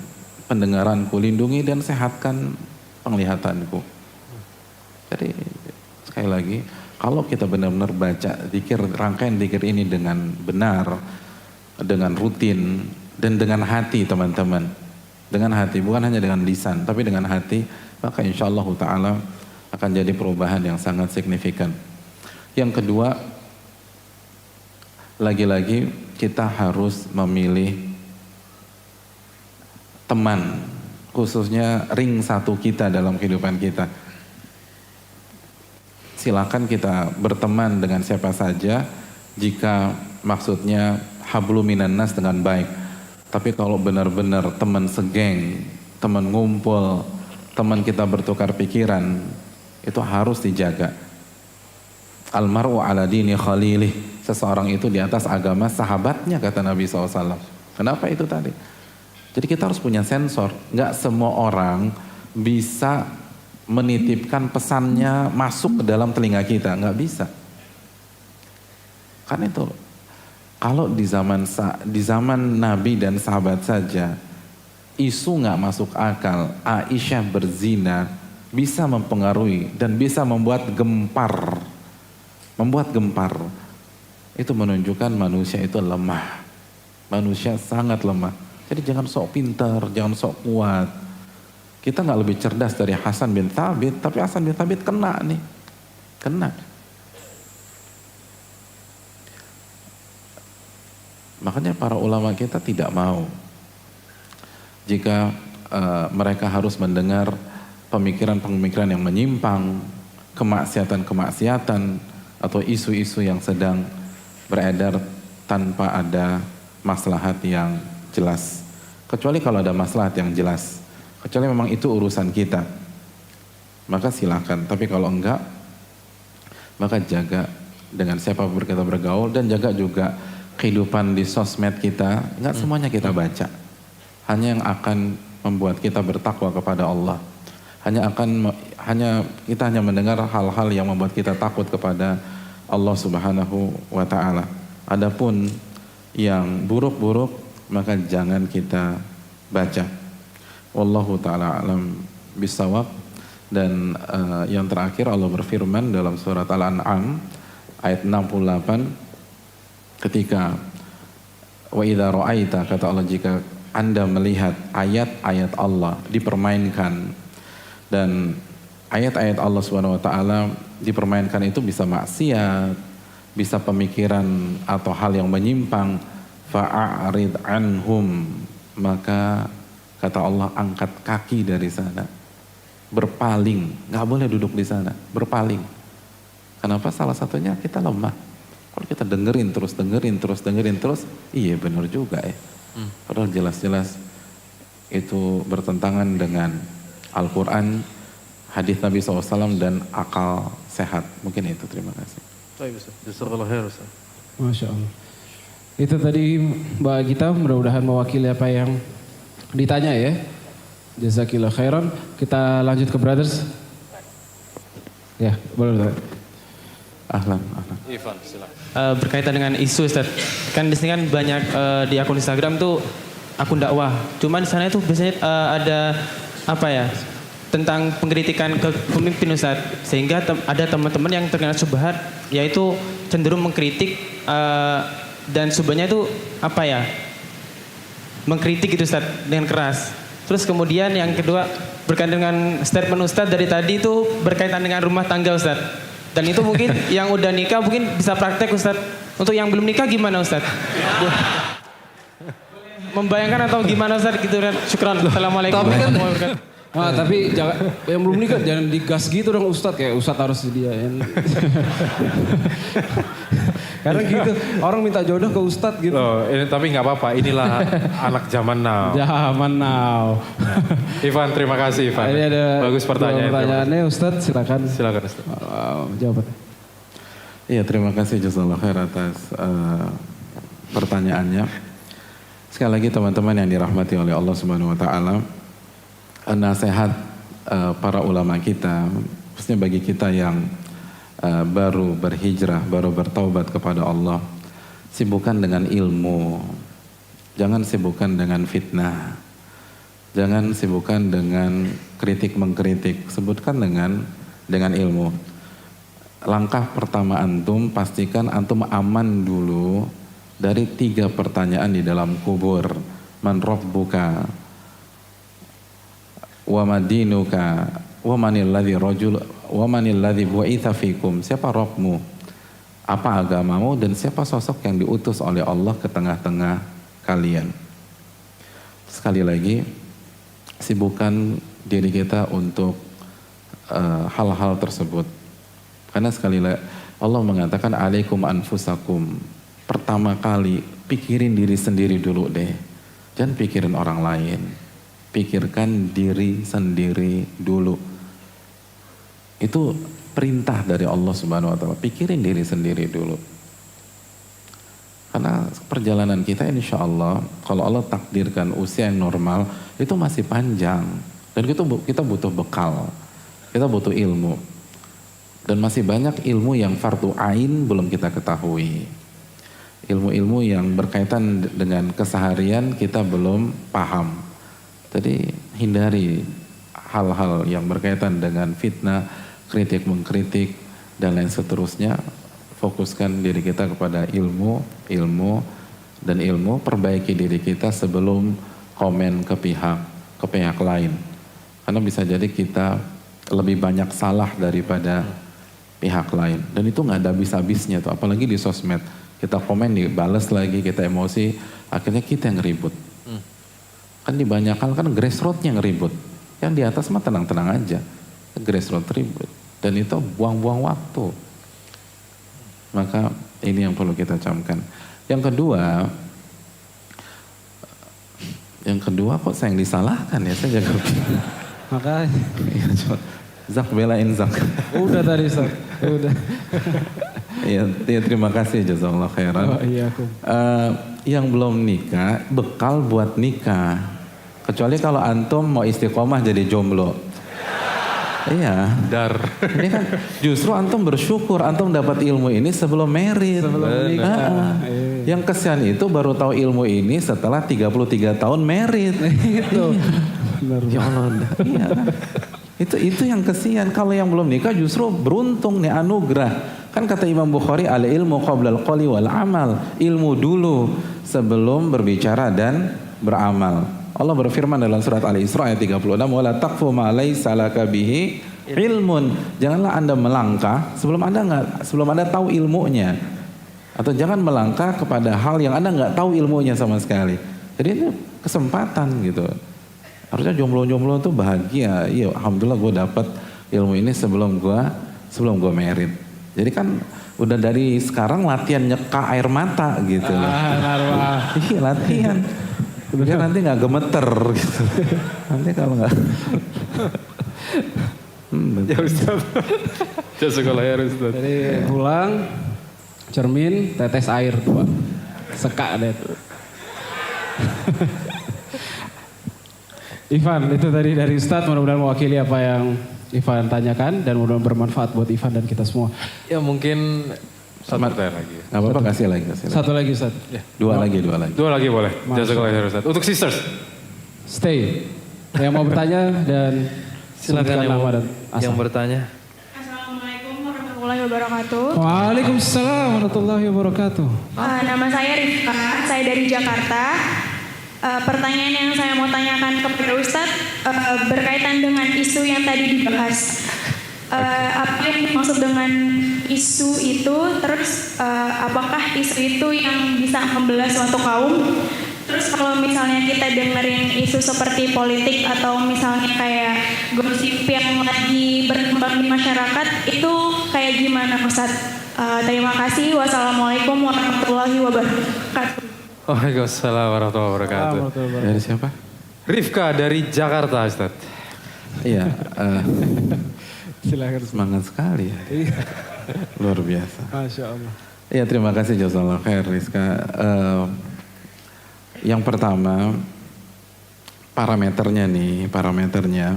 pendengaranku, lindungi dan sehatkan penglihatanku. Jadi sekali lagi, kalau kita benar-benar baca zikir, rangkaian zikir ini dengan benar, dengan rutin dan dengan hati teman-teman, dengan hati, bukan hanya dengan lisan, tapi dengan hati, maka insya Allah Ta'ala akan jadi perubahan yang sangat signifikan. Yang kedua, lagi-lagi kita harus memilih teman, khususnya ring satu kita dalam kehidupan kita. Silakan kita berteman dengan siapa saja jika maksudnya hablum minan nas dengan baik. Tapi kalau benar-benar teman segeng, teman ngumpul, teman kita bertukar pikiran, itu harus dijaga. Almaru ala dini khalilih, seseorang itu di atas agama sahabatnya, kata Nabi SAW. Kenapa itu tadi? Jadi kita harus punya sensor. Nggak semua orang bisa menitipkan pesannya masuk ke dalam telinga kita, nggak bisa. Kan itu, kalau di zaman Nabi dan sahabat saja, isu nggak masuk akal, Aisyah berzina bisa mempengaruhi dan bisa membuat gempar. Itu menunjukkan manusia itu lemah. Manusia sangat lemah. Jadi jangan sok pintar, jangan sok kuat. Kita nggak lebih cerdas dari Hasan bin Thabit, tapi Hasan bin Thabit kena nih. Kena. Makanya para ulama kita tidak mau jika mereka harus mendengar pemikiran-pemikiran yang menyimpang, kemaksiatan-kemaksiatan, atau isu-isu yang sedang beredar tanpa ada maslahat yang jelas. Kecuali kalau ada maslahat yang jelas, kecuali memang itu urusan kita, maka silakan. Tapi kalau enggak, maka jaga dengan siapa kita bergaul, dan jaga juga kehidupan di sosmed kita. Enggak semuanya kita baca, hanya yang akan membuat kita bertakwa kepada Allah. Kita hanya mendengar hal-hal yang membuat kita takut kepada Allah Subhanahu wa Ta'ala. Adapun yang buruk-buruk maka jangan kita baca. Wallahu ta'ala alam bisawab. Dan yang terakhir Allah berfirman dalam surat Al-An'am ayat 68, ketika wa idza ra'aita, kata Allah, jika Anda melihat ayat-ayat Allah dipermainkan. Dan ayat-ayat Allah Subhanahu wa Ta'ala dipermainkan itu bisa maksiat, bisa pemikiran atau hal yang menyimpang. Fa'arid anhum, maka kata Allah angkat kaki dari sana, berpaling, nggak boleh duduk di sana, berpaling. Kenapa? Salah satunya kita lemah. Kalau kita dengerin terus, iya benar juga ya. Padahal jelas-jelas itu bertentangan dengan Al-Quran, hadis Nabi SAW, dan akal sehat. Mungkin itu, terima kasih. Baik, Ustaz. Jazakallahu khair, Ustaz. Masya Allah. Itu tadi Mbak Gita, mudah-mudahan mewakili apa yang ditanya ya. Jazakillah khairan. Kita lanjut ke brothers. Ya, boleh. Ahlan. Ivan, silakan. Berkaitan dengan isu, Ustaz. Kan di sini kan banyak di akun Instagram tuh akun dakwah. Cuman di sana itu biasanya ada apa ya? Tentang pengkritikan ke pemimpin, Ustaz. Sehingga ada teman-teman yang terkena syubhat, yaitu cenderung mengkritik dan subhatnya itu apa ya? Mengkritik itu, Ustaz, dengan keras. Terus kemudian yang kedua berkaitan dengan statement Ustaz dari tadi itu berkaitan dengan rumah tangga, Ustaz. Dan itu mungkin yang udah nikah mungkin bisa praktek, Ustaz. Untuk yang belum nikah gimana, Ustaz? Membayangkan atau gimana, Ustaz? Gitu kan. Syukran. Assalamualaikum warahmatullahi wabarakatuh. Tapi jangan, yang belum nikah jangan digas gitu dong Ustadz, kayak Ustadz harus disediain. Karena gitu orang minta jodoh ke Ustadz gitu. Loh, ini tapi nggak apa-apa. Inilah anak zaman now. Zaman now. Ivan, terima kasih Ivan. Ini ada bagus pertanyaannya Ustadz, silakan. Silakan Ustaz. Jawabannya. Iya, terima kasih jazakallahu khair atas pertanyaannya. Sekali lagi teman-teman yang dirahmati oleh Allah Subhanahu wa taala, nasihat para ulama kita, khususnya bagi kita yang baru berhijrah, baru bertaubat kepada Allah, sibukkan dengan ilmu. Jangan sibukkan dengan fitnah. Jangan sibukkan dengan kritik mengkritik. Sebutkan dengan ilmu. Langkah pertama antum, pastikan antum aman dulu dari 3 pertanyaan di dalam kubur. Man rabbuka, wa madinuka, wa manil ladzi bu'itsa fikum. Siapa Rabbmu? Apa agamamu dan siapa sosok yang diutus oleh Allah ke tengah-tengah kalian? Sekali lagi, sibukkan diri kita untuk hal-hal tersebut. Karena sekali lagi Allah mengatakan alaikum anfusakum. Pertama kali pikirin diri sendiri dulu deh. Jangan pikirin orang lain. Pikirkan diri sendiri dulu. Itu perintah dari Allah Subhanahu wa taala. Pikirin diri sendiri dulu. Karena perjalanan kita insya Allah, kalau Allah takdirkan usia yang normal, itu masih panjang. Dan kita butuh bekal, kita butuh ilmu. Dan masih banyak ilmu yang fardu ain belum kita ketahui. Ilmu-ilmu yang berkaitan dengan keseharian kita belum paham. Jadi hindari hal-hal yang berkaitan dengan fitnah, kritik mengkritik, dan lain seterusnya. Fokuskan diri kita kepada ilmu, perbaiki diri kita sebelum komen ke pihak lain. Karena bisa jadi kita lebih banyak salah daripada pihak lain. Dan itu nggak ada habis-habisnya tuh, apalagi di sosmed. Kita komen dibales lagi, kita emosi, akhirnya kita yang ribut. Kan di banyak hal kan grassroots yang ribut. Yang di atas mah tenang-tenang aja. Grassroots ribut. Dan itu buang-buang waktu. Maka ini yang perlu kita camkan. Yang kedua kok saya yang disalahkan ya, saya jaga. Makanya. Zak belain Zak. Udah tadi Ustaz. Udah. Ya, terima kasih jazakallah khairan. Oh, iya aku. Yang belum nikah, bekal buat nikah. Kecuali kalau antum mau istiqomah jadi jomblo. Iya. Ini kan justru antum bersyukur antum dapat ilmu ini sebelum married. Sebelum menikah. Yang kesian itu baru tahu ilmu ini setelah 33 tahun married. Itu. Ya Allah. Iya. Itu yang kesian. Kalau yang belum nikah justru beruntung nih, anugerah. Kan kata Imam Bukhari, al ilmu qoblal qoli wal amal. Ilmu dulu sebelum berbicara dan beramal. Allah berfirman dalam surat Al-Isra ayat 36, wala taqfu ma laysa laka bihi ilmun. Janganlah Anda melangkah sebelum Anda tahu ilmunya. Atau jangan melangkah kepada hal yang Anda nggak tahu ilmunya sama sekali. Jadi ini kesempatan gitu. Harusnya jomblo-jomblo tuh bahagia. Iya, alhamdulillah gue dapat ilmu ini sebelum gue married. Jadi kan udah dari sekarang latihan nyeka air mata gitu loh. Iya, latihan. Biar nanti nggak gemeter gitu. Nanti kalau nggak. Ya Ustaz. Jazakallah ya Ustaz. Jadi pulang, cermin, tetes air tuh Pak. Seka deh tuh. Ivan, itu tadi dari Ustadz, mudah-mudahan mewakili apa yang Ivan tanyakan dan mudah-mudahan bermanfaat buat Ivan dan kita semua. Ya mungkin satu pertanyaan lagi. Nggak apa-apa, kasih lagi. Satu lagi Ustadz. Ya. Dua lagi. Dua lagi boleh. Jazakallah ya Ustaz. Untuk sisters. Stay. Yang mau bertanya dan Silakan yang bertanya. Assalamualaikum warahmatullahi wabarakatuh. Waalaikumsalam warahmatullahi wabarakatuh. Nama saya Rifka, saya dari Jakarta. Pertanyaan yang saya mau tanyakan kepada Ustadz berkaitan dengan isu yang tadi dibahas. Apa yang dimaksud dengan isu itu? Terus apakah isu itu yang bisa membelah suatu kaum? Terus kalau misalnya kita dengerin isu seperti politik atau misalnya kayak gosip yang lagi berkembang di masyarakat, itu kayak gimana Ustadz? Terima kasih. Wassalamualaikum warahmatullahi wabarakatuh. Waalaikumsalam warahmatullahi wabarakatuh. Dari siapa? Rifka dari Jakarta Ustaz. Iya. Silakan. Semangat sekali ya. Luar biasa. Masya Allah. Iya, terima kasih jazakallah khair Rizka. Yang pertama, parameternya.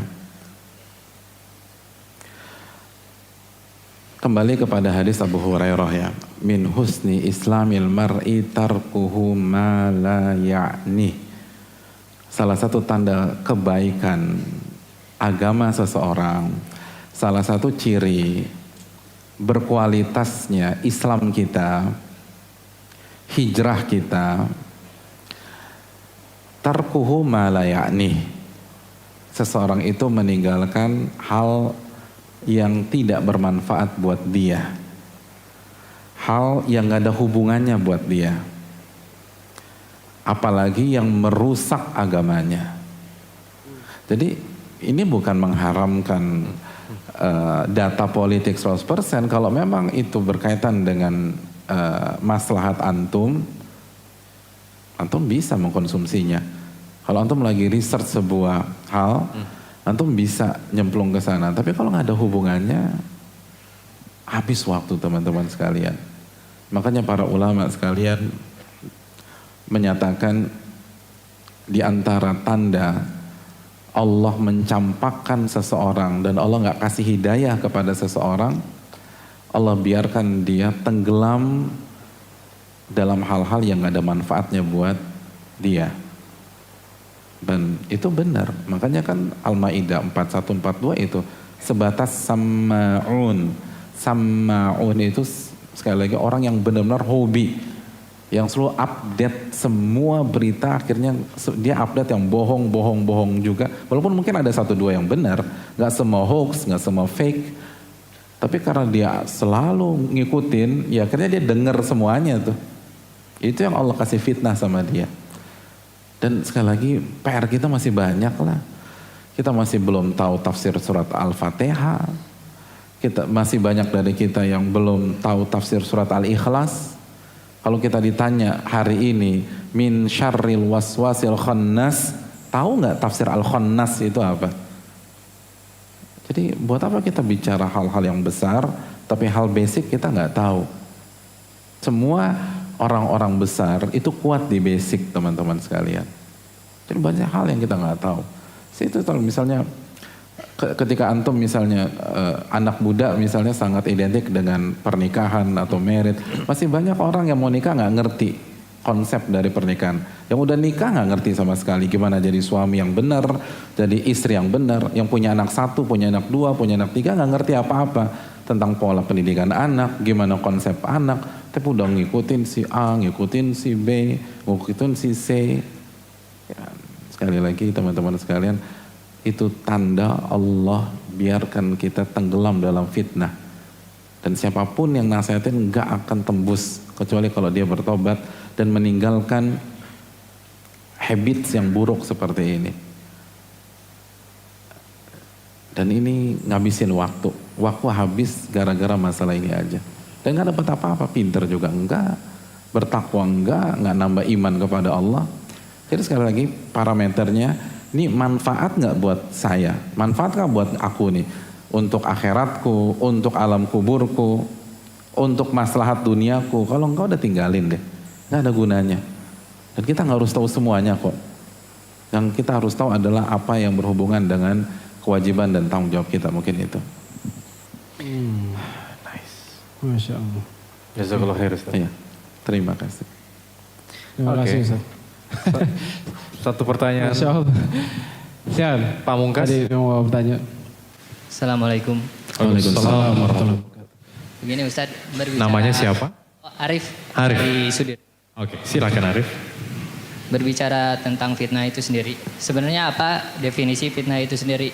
Kembali kepada hadis Abu Hurairah ya. Min husni islamil mar'i tarkuhu ma la ya'ni. Salah satu tanda kebaikan agama seseorang, salah satu ciri berkualitasnya Islam kita, hijrah kita, tarkuhu ma la ya'ni. Seseorang itu meninggalkan hal yang tidak bermanfaat buat dia, hal yang gak ada hubungannya buat dia, apalagi yang merusak agamanya. Jadi ini bukan mengharamkan data politik 100%. Kalau memang itu berkaitan dengan maslahat antum bisa mengkonsumsinya. Kalau antum lagi research sebuah hal, antum bisa nyemplung ke sana. Tapi kalau nggak ada hubungannya, habis waktu teman-teman sekalian. Makanya para ulama sekalian menyatakan di antara tanda Allah mencampakkan seseorang dan Allah nggak kasih hidayah kepada seseorang, Allah biarkan dia tenggelam dalam hal-hal yang nggak ada manfaatnya buat dia. Dan itu benar, makanya kan Al-Maidah 4142 itu sebatas sama'un. Sama'un itu sekali lagi orang yang benar-benar hobi, yang selalu update semua berita, akhirnya dia update yang bohong juga. Walaupun mungkin ada 1-2 yang benar, gak semua hoax, gak semua fake. Tapi karena dia selalu ngikutin, ya akhirnya dia dengar semuanya tuh. Itu yang Allah kasih fitnah sama dia. Dan sekali lagi PR kita masih banyak lah. Kita masih belum tahu tafsir surat Al-Fatihah. Kita masih banyak dari kita yang belum tahu tafsir surat Al-Ikhlas. Kalau kita ditanya hari ini min syarril waswasil khannas, tahu nggak tafsir Al-Khannas itu apa? Jadi buat apa kita bicara hal-hal yang besar tapi hal basic kita nggak tahu. Semua orang-orang besar itu kuat di basic teman-teman sekalian. Jadi banyak hal yang kita nggak tahu. Itu kalau misalnya ketika antum misalnya anak muda misalnya sangat identik dengan pernikahan atau married, masih banyak orang yang mau nikah nggak ngerti konsep dari pernikahan. Yang udah nikah nggak ngerti sama sekali gimana jadi suami yang benar, jadi istri yang benar. Yang punya anak 1, punya anak 2, punya anak 3 nggak ngerti apa-apa tentang pola pendidikan anak, gimana konsep anak. Tapi udah ngikutin si A, ngikutin si B, ngikutin si C. Ya, sekali lagi teman-teman sekalian, itu tanda Allah biarkan kita tenggelam dalam fitnah. Dan siapapun yang nasihatin gak akan tembus kecuali kalau dia bertobat dan meninggalkan habits yang buruk seperti ini. Dan ini ngabisin waktu. Waktu habis gara-gara masalah ini aja. Dan gak dapat apa-apa, pinter juga enggak, bertakwa enggak nambah iman kepada Allah. Jadi sekali lagi parameternya, ini manfaat nggak buat saya? Manfaat nggak buat aku nih? Untuk akhiratku, untuk alam kuburku, untuk maslahat duniaku. Kalau enggak udah tinggalin deh, nggak ada gunanya. Dan kita nggak harus tahu semuanya kok. Yang kita harus tahu adalah apa yang berhubungan dengan kewajiban dan tanggung jawab kita, mungkin itu. Nice. Masya Allah. Jazakallah khair Ustaz. Iya, terima kasih. Terima kasih Ustaz. Satu pertanyaan. Masya Allah. Sian, Pamungkas. tadi mau bertanya. Assalamualaikum. Waalaikumsalam warahmatullahi wabarakatuh. Begini Ustadz, berbicara. Namanya siapa? Oh, Arif. Arif. Dari Sudir. Oke, silakan Arif. Berbicara tentang fitnah itu sendiri. Sebenarnya apa definisi fitnah itu sendiri?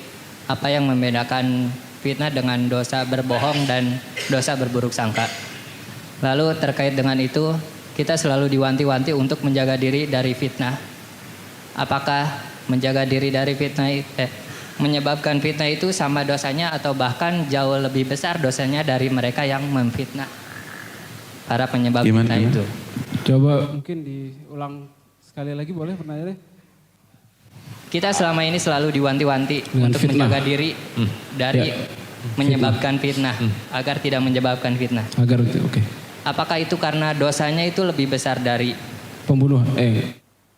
Apa yang membedakan fitnah dengan dosa berbohong dan dosa berburuk sangka? Lalu terkait dengan itu, kita selalu diwanti-wanti untuk menjaga diri dari fitnah. Apakah menjaga diri dari fitnah menyebabkan fitnah itu sama dosanya atau bahkan jauh lebih besar dosanya dari mereka yang memfitnah para penyebab fitnah itu? Coba mungkin diulang sekali lagi boleh pertanyaannya? Kita selama ini selalu diwanti-wanti Dengan untuk fitnah. menjaga diri dari menyebabkan fitnah agar tidak menyebabkan fitnah. Agar itu, oke. Apakah itu karena dosanya itu lebih besar dari Pembunuh,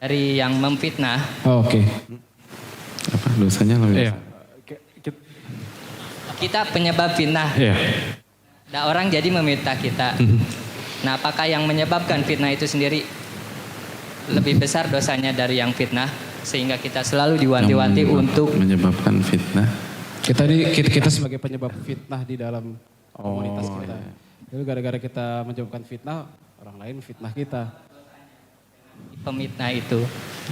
dari yang memfitnah. Oh, oke. Apa dosanya lebih? Iya. Kita penyebab fitnah. Iya. Nah, orang jadi meminta kita. Nah, apakah yang menyebabkan fitnah itu sendiri lebih besar dosanya dari yang fitnah, sehingga kita selalu diwanti-wanti untuk menyebabkan fitnah. Kita sebagai penyebab fitnah di dalam komunitas kita. iya. Jadi gara-gara kita menyebabkan fitnah, orang lain fitnah kita. pemitnah itu,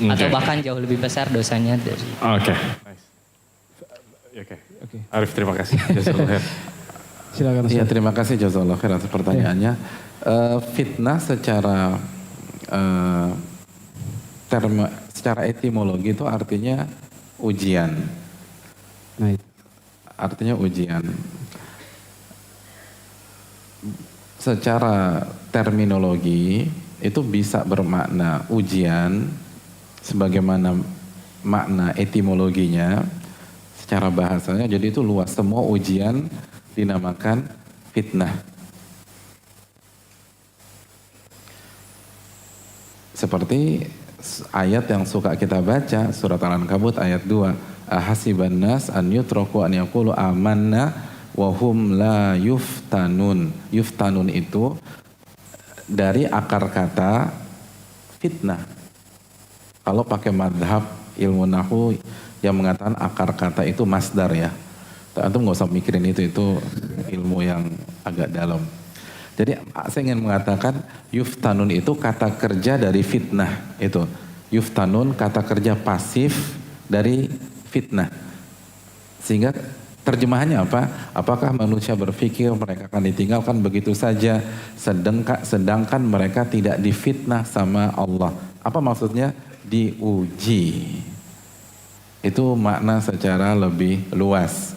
atau bahkan jauh lebih besar dosanya dari. Oke. Nice. Oke. Arif, terima kasih. Jazakallah khair. Silakan. Iya, terima kasih jazakallah khair atas pertanyaannya. Fitnah secara secara etimologi itu artinya ujian. Nah, itu. Artinya ujian. Secara terminologi itu bisa bermakna ujian sebagaimana makna etimologinya secara bahasanya, jadi itu luas, semua ujian dinamakan fitnah. Seperti ayat yang suka kita baca, surat Al-Ankabut ayat 2. Ahasiban nas an yutraku an yaqulu amanna wa hum la yuftanun. Yuftanun itu dari akar kata fitnah. Kalau pakai madhab ilmu nahwu yang mengatakan akar kata itu masdar ya. Antum nggak usah mikirin itu ilmu yang agak dalam. Jadi saya ingin mengatakan yuftanun itu kata kerja dari fitnah itu. Yuftanun kata kerja pasif dari fitnah. Sehingga terjemahannya apa? Apakah manusia berpikir mereka akan ditinggalkan begitu saja sedangkan mereka tidak difitnah sama Allah? Apa maksudnya? Diuji. Itu makna secara lebih luas.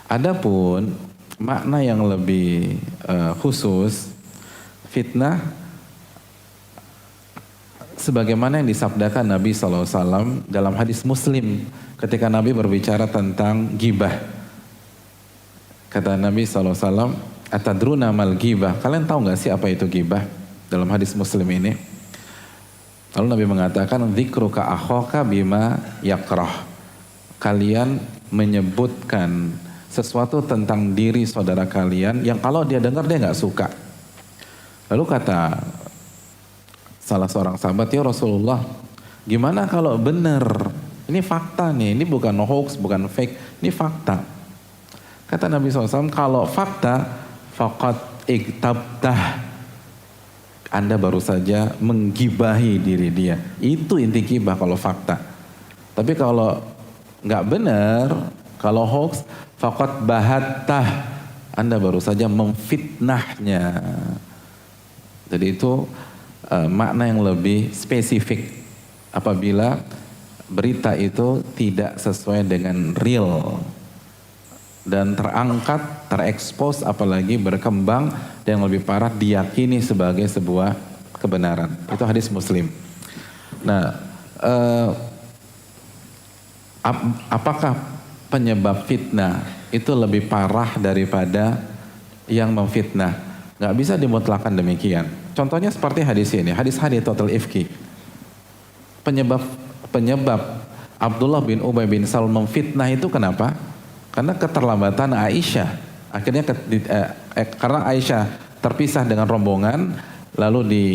Adapun makna yang lebih khusus, fitnah sebagaimana yang disabdakan Nabi SAW dalam hadis Muslim ketika Nabi berbicara tentang gibah. Kata Nabi SAW, atadruna mal gibah? Kalian tahu gak sih apa itu gibah? Dalam hadis Muslim ini. Lalu Nabi mengatakan, dzikruka akhaka bima yakrah. Kalian menyebutkan sesuatu tentang diri saudara kalian yang kalau dia dengar dia gak suka. Lalu kata salah seorang sahabat, ya Rasulullah, gimana kalau benar? Ini fakta nih, ini bukan hoax, bukan fake, ini fakta. Kata Nabi SAW, kalau fakta, faqad iktabtah. Anda baru saja menggibahi diri dia. Itu inti gibah kalau fakta. Tapi kalau nggak benar, kalau hoax, faqad bahattah. Anda baru saja memfitnahnya. Jadi itu makna yang lebih spesifik apabila berita itu tidak sesuai dengan real dan terangkat, terekspos, apalagi berkembang dan yang lebih parah diyakini sebagai sebuah kebenaran. Itu hadis Muslim. Nah, apakah penyebab fitnah itu lebih parah daripada yang memfitnah? Gak bisa dimutlakan demikian. Contohnya seperti hadis ini, hadis total ifki. Penyebab Abdullah bin Ubay bin Salul memfitnah itu kenapa? Karena keterlambatan Aisyah. Akhirnya karena Aisyah terpisah dengan rombongan, lalu di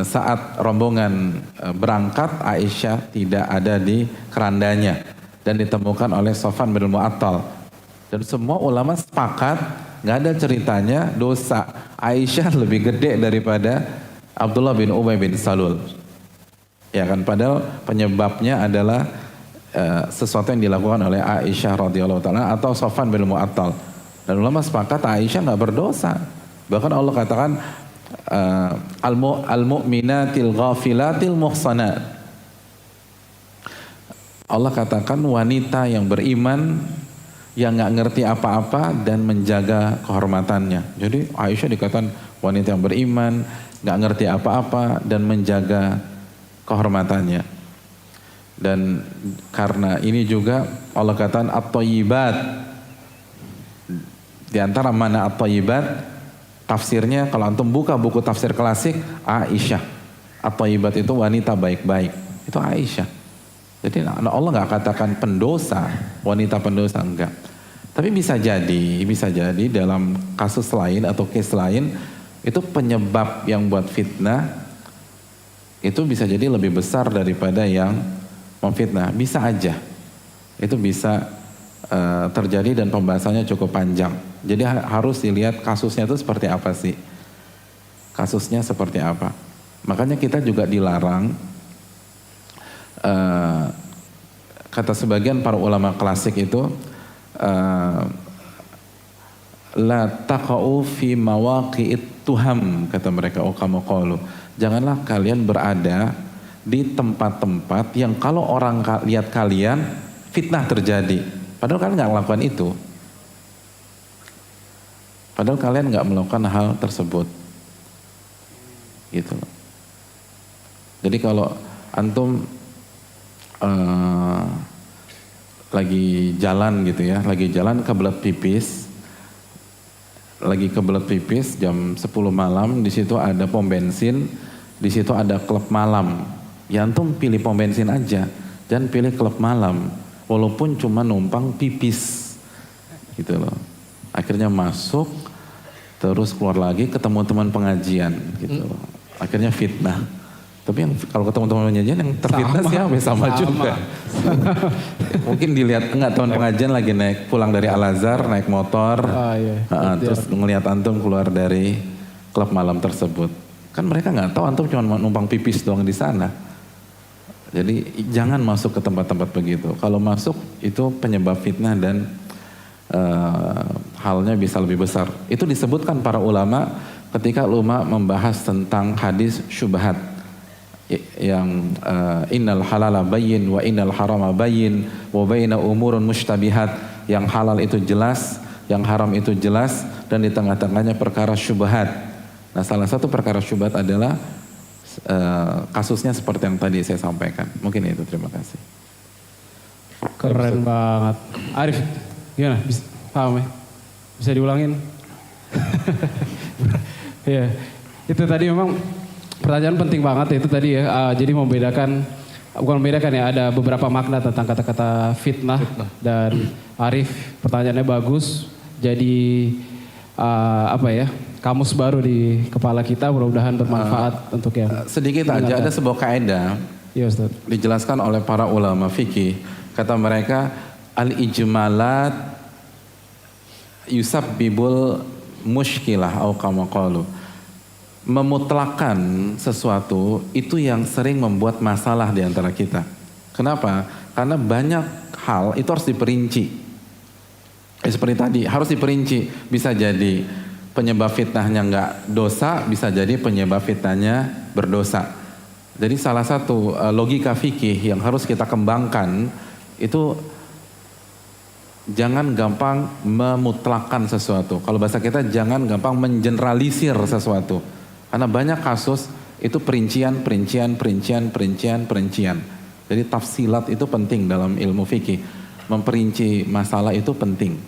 saat rombongan berangkat, Aisyah tidak ada di kerandanya dan ditemukan oleh Sofwan bin Mu'attal. Dan semua ulama sepakat, nggak ada ceritanya dosa Aisyah lebih gede daripada Abdullah bin Ubay bin Salul. Ya kan, padahal penyebabnya adalah sesuatu yang dilakukan oleh Aisyah radhiyallahu taala atau Sofwan bin Mu'attal. Dan ulama sepakat Aisyah nggak berdosa. Bahkan Allah katakan al-mu'minatil ghafilatil muhsanat. Allah katakan wanita yang beriman yang nggak ngerti apa-apa dan menjaga kehormatannya. Jadi Aisyah dikatakan wanita yang beriman, nggak ngerti apa-apa dan menjaga kehormatannya. Dan karena ini juga Allah katakan at-thayyibat. Di antara mana at-thayyibat, tafsirnya kalau antum buka buku tafsir klasik, Aisyah. At-thayyibat itu wanita baik-baik. Itu Aisyah. Jadi Allah nggak katakan pendosa, wanita pendosa, enggak. Tapi bisa jadi dalam kasus lain atau case lain itu penyebab yang buat fitnah itu bisa jadi lebih besar daripada yang memfitnah. Bisa aja. Itu bisa terjadi dan pembahasannya cukup panjang. Jadi harus dilihat kasusnya itu seperti apa sih. Kasusnya seperti apa. Makanya kita juga dilarang, kata sebagian para ulama klasik itu, la taqa'u fi mawaqi'it tuham, kata mereka, kama qalu. Janganlah kalian berada di tempat-tempat yang kalau orang lihat kalian fitnah terjadi. Padahal kalian nggak melakukan itu. Padahal kalian nggak melakukan hal tersebut. Gitu loh. Jadi kalau antum lagi jalan gitu ya, lagi jalan kebelet pipis jam 10 malam, di situ ada pom bensin, di situ ada klub malam. Ya antum pilih pom bensin aja, jangan pilih klub malam, walaupun cuma numpang pipis, gitu loh. Akhirnya masuk, terus keluar lagi ketemu teman pengajian, gitu loh. Akhirnya fitnah. Tapi yang kalau ketemu teman pengajian yang terfitnah siapa? Sama juga. Mungkin dilihat enggak teman pengajian lagi naik pulang dari Al-Azhar naik motor, terus ngelihat antum keluar dari klub malam tersebut. Kan mereka nggak tahu antum cuma numpang pipis doang di sana. Jadi jangan masuk ke tempat-tempat begitu. Kalau masuk itu penyebab fitnah dan halnya bisa lebih besar. Itu disebutkan para ulama ketika ulama membahas tentang hadis syubhat. Yang innal halala bayyin wa innal harama bayyin wa baina umurun mushtabihat, yang halal itu jelas, yang haram itu jelas, dan di tengah-tengahnya perkara syubhat. Nah, salah satu perkara syubhat adalah kasusnya seperti yang tadi saya sampaikan. Mungkin itu, terima kasih. Keren banget. Arif, gimana? Paham ya? Bisa diulangin? Iya, itu tadi memang pertanyaan penting banget itu tadi ya. Jadi bukan membedakan ya, ada beberapa makna tentang kata-kata fitnah. Dan Arif pertanyaannya bagus. Jadi kamus baru di kepala kita, mudah-mudahan bermanfaat untuk yang sedikit aja. Ada sebuah kaidah dijelaskan oleh para ulama fikih. Kata mereka, al-ijmalat yusabbibul mushkilah au kama qalu. Memutlakan sesuatu itu yang sering membuat masalah di antara kita. Kenapa? Karena banyak hal itu harus diperinci. Seperti tadi, harus diperinci. Bisa jadi penyebab fitnahnya enggak dosa, bisa jadi penyebab fitnahnya berdosa. Jadi salah satu logika fikih yang harus kita kembangkan itu jangan gampang memutlakan sesuatu. Kalau bahasa kita, jangan gampang mengeneralisir sesuatu. Karena banyak kasus itu perincian. Jadi tafsilat itu penting dalam ilmu fikih. Memperinci masalah itu penting.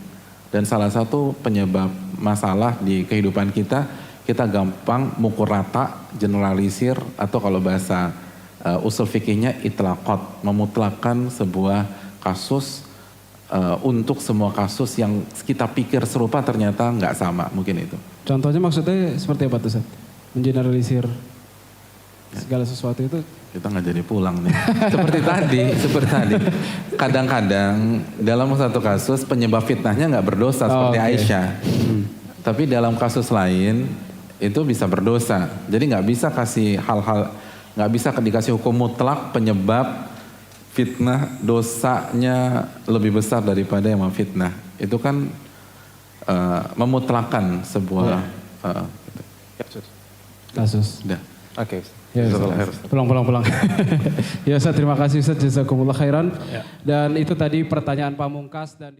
Dan salah satu penyebab masalah di kehidupan kita gampang mukul rata, generalisir, atau kalau bahasa usul fikihnya itlaqat, memutlakkan sebuah kasus untuk semua kasus yang kita pikir serupa ternyata nggak sama, mungkin itu. Contohnya maksudnya seperti apa tuh, Ustaz? Mengeneralisir segala sesuatu itu? Kita nggak jadi pulang nih. seperti tadi. Kadang-kadang dalam satu kasus penyebab fitnahnya nggak berdosa seperti Aisyah. Tapi dalam kasus lain itu bisa berdosa. Jadi nggak bisa nggak bisa dikasih hukum mutlak penyebab fitnah dosanya lebih besar daripada yang memfitnah. Itu kan memutlakan sebuah kasus. Udah. Oke. Ya, pulang. Ya Ustaz, terima kasih Ustaz, jazakumullah khairan. Dan itu tadi pertanyaan pamungkas dan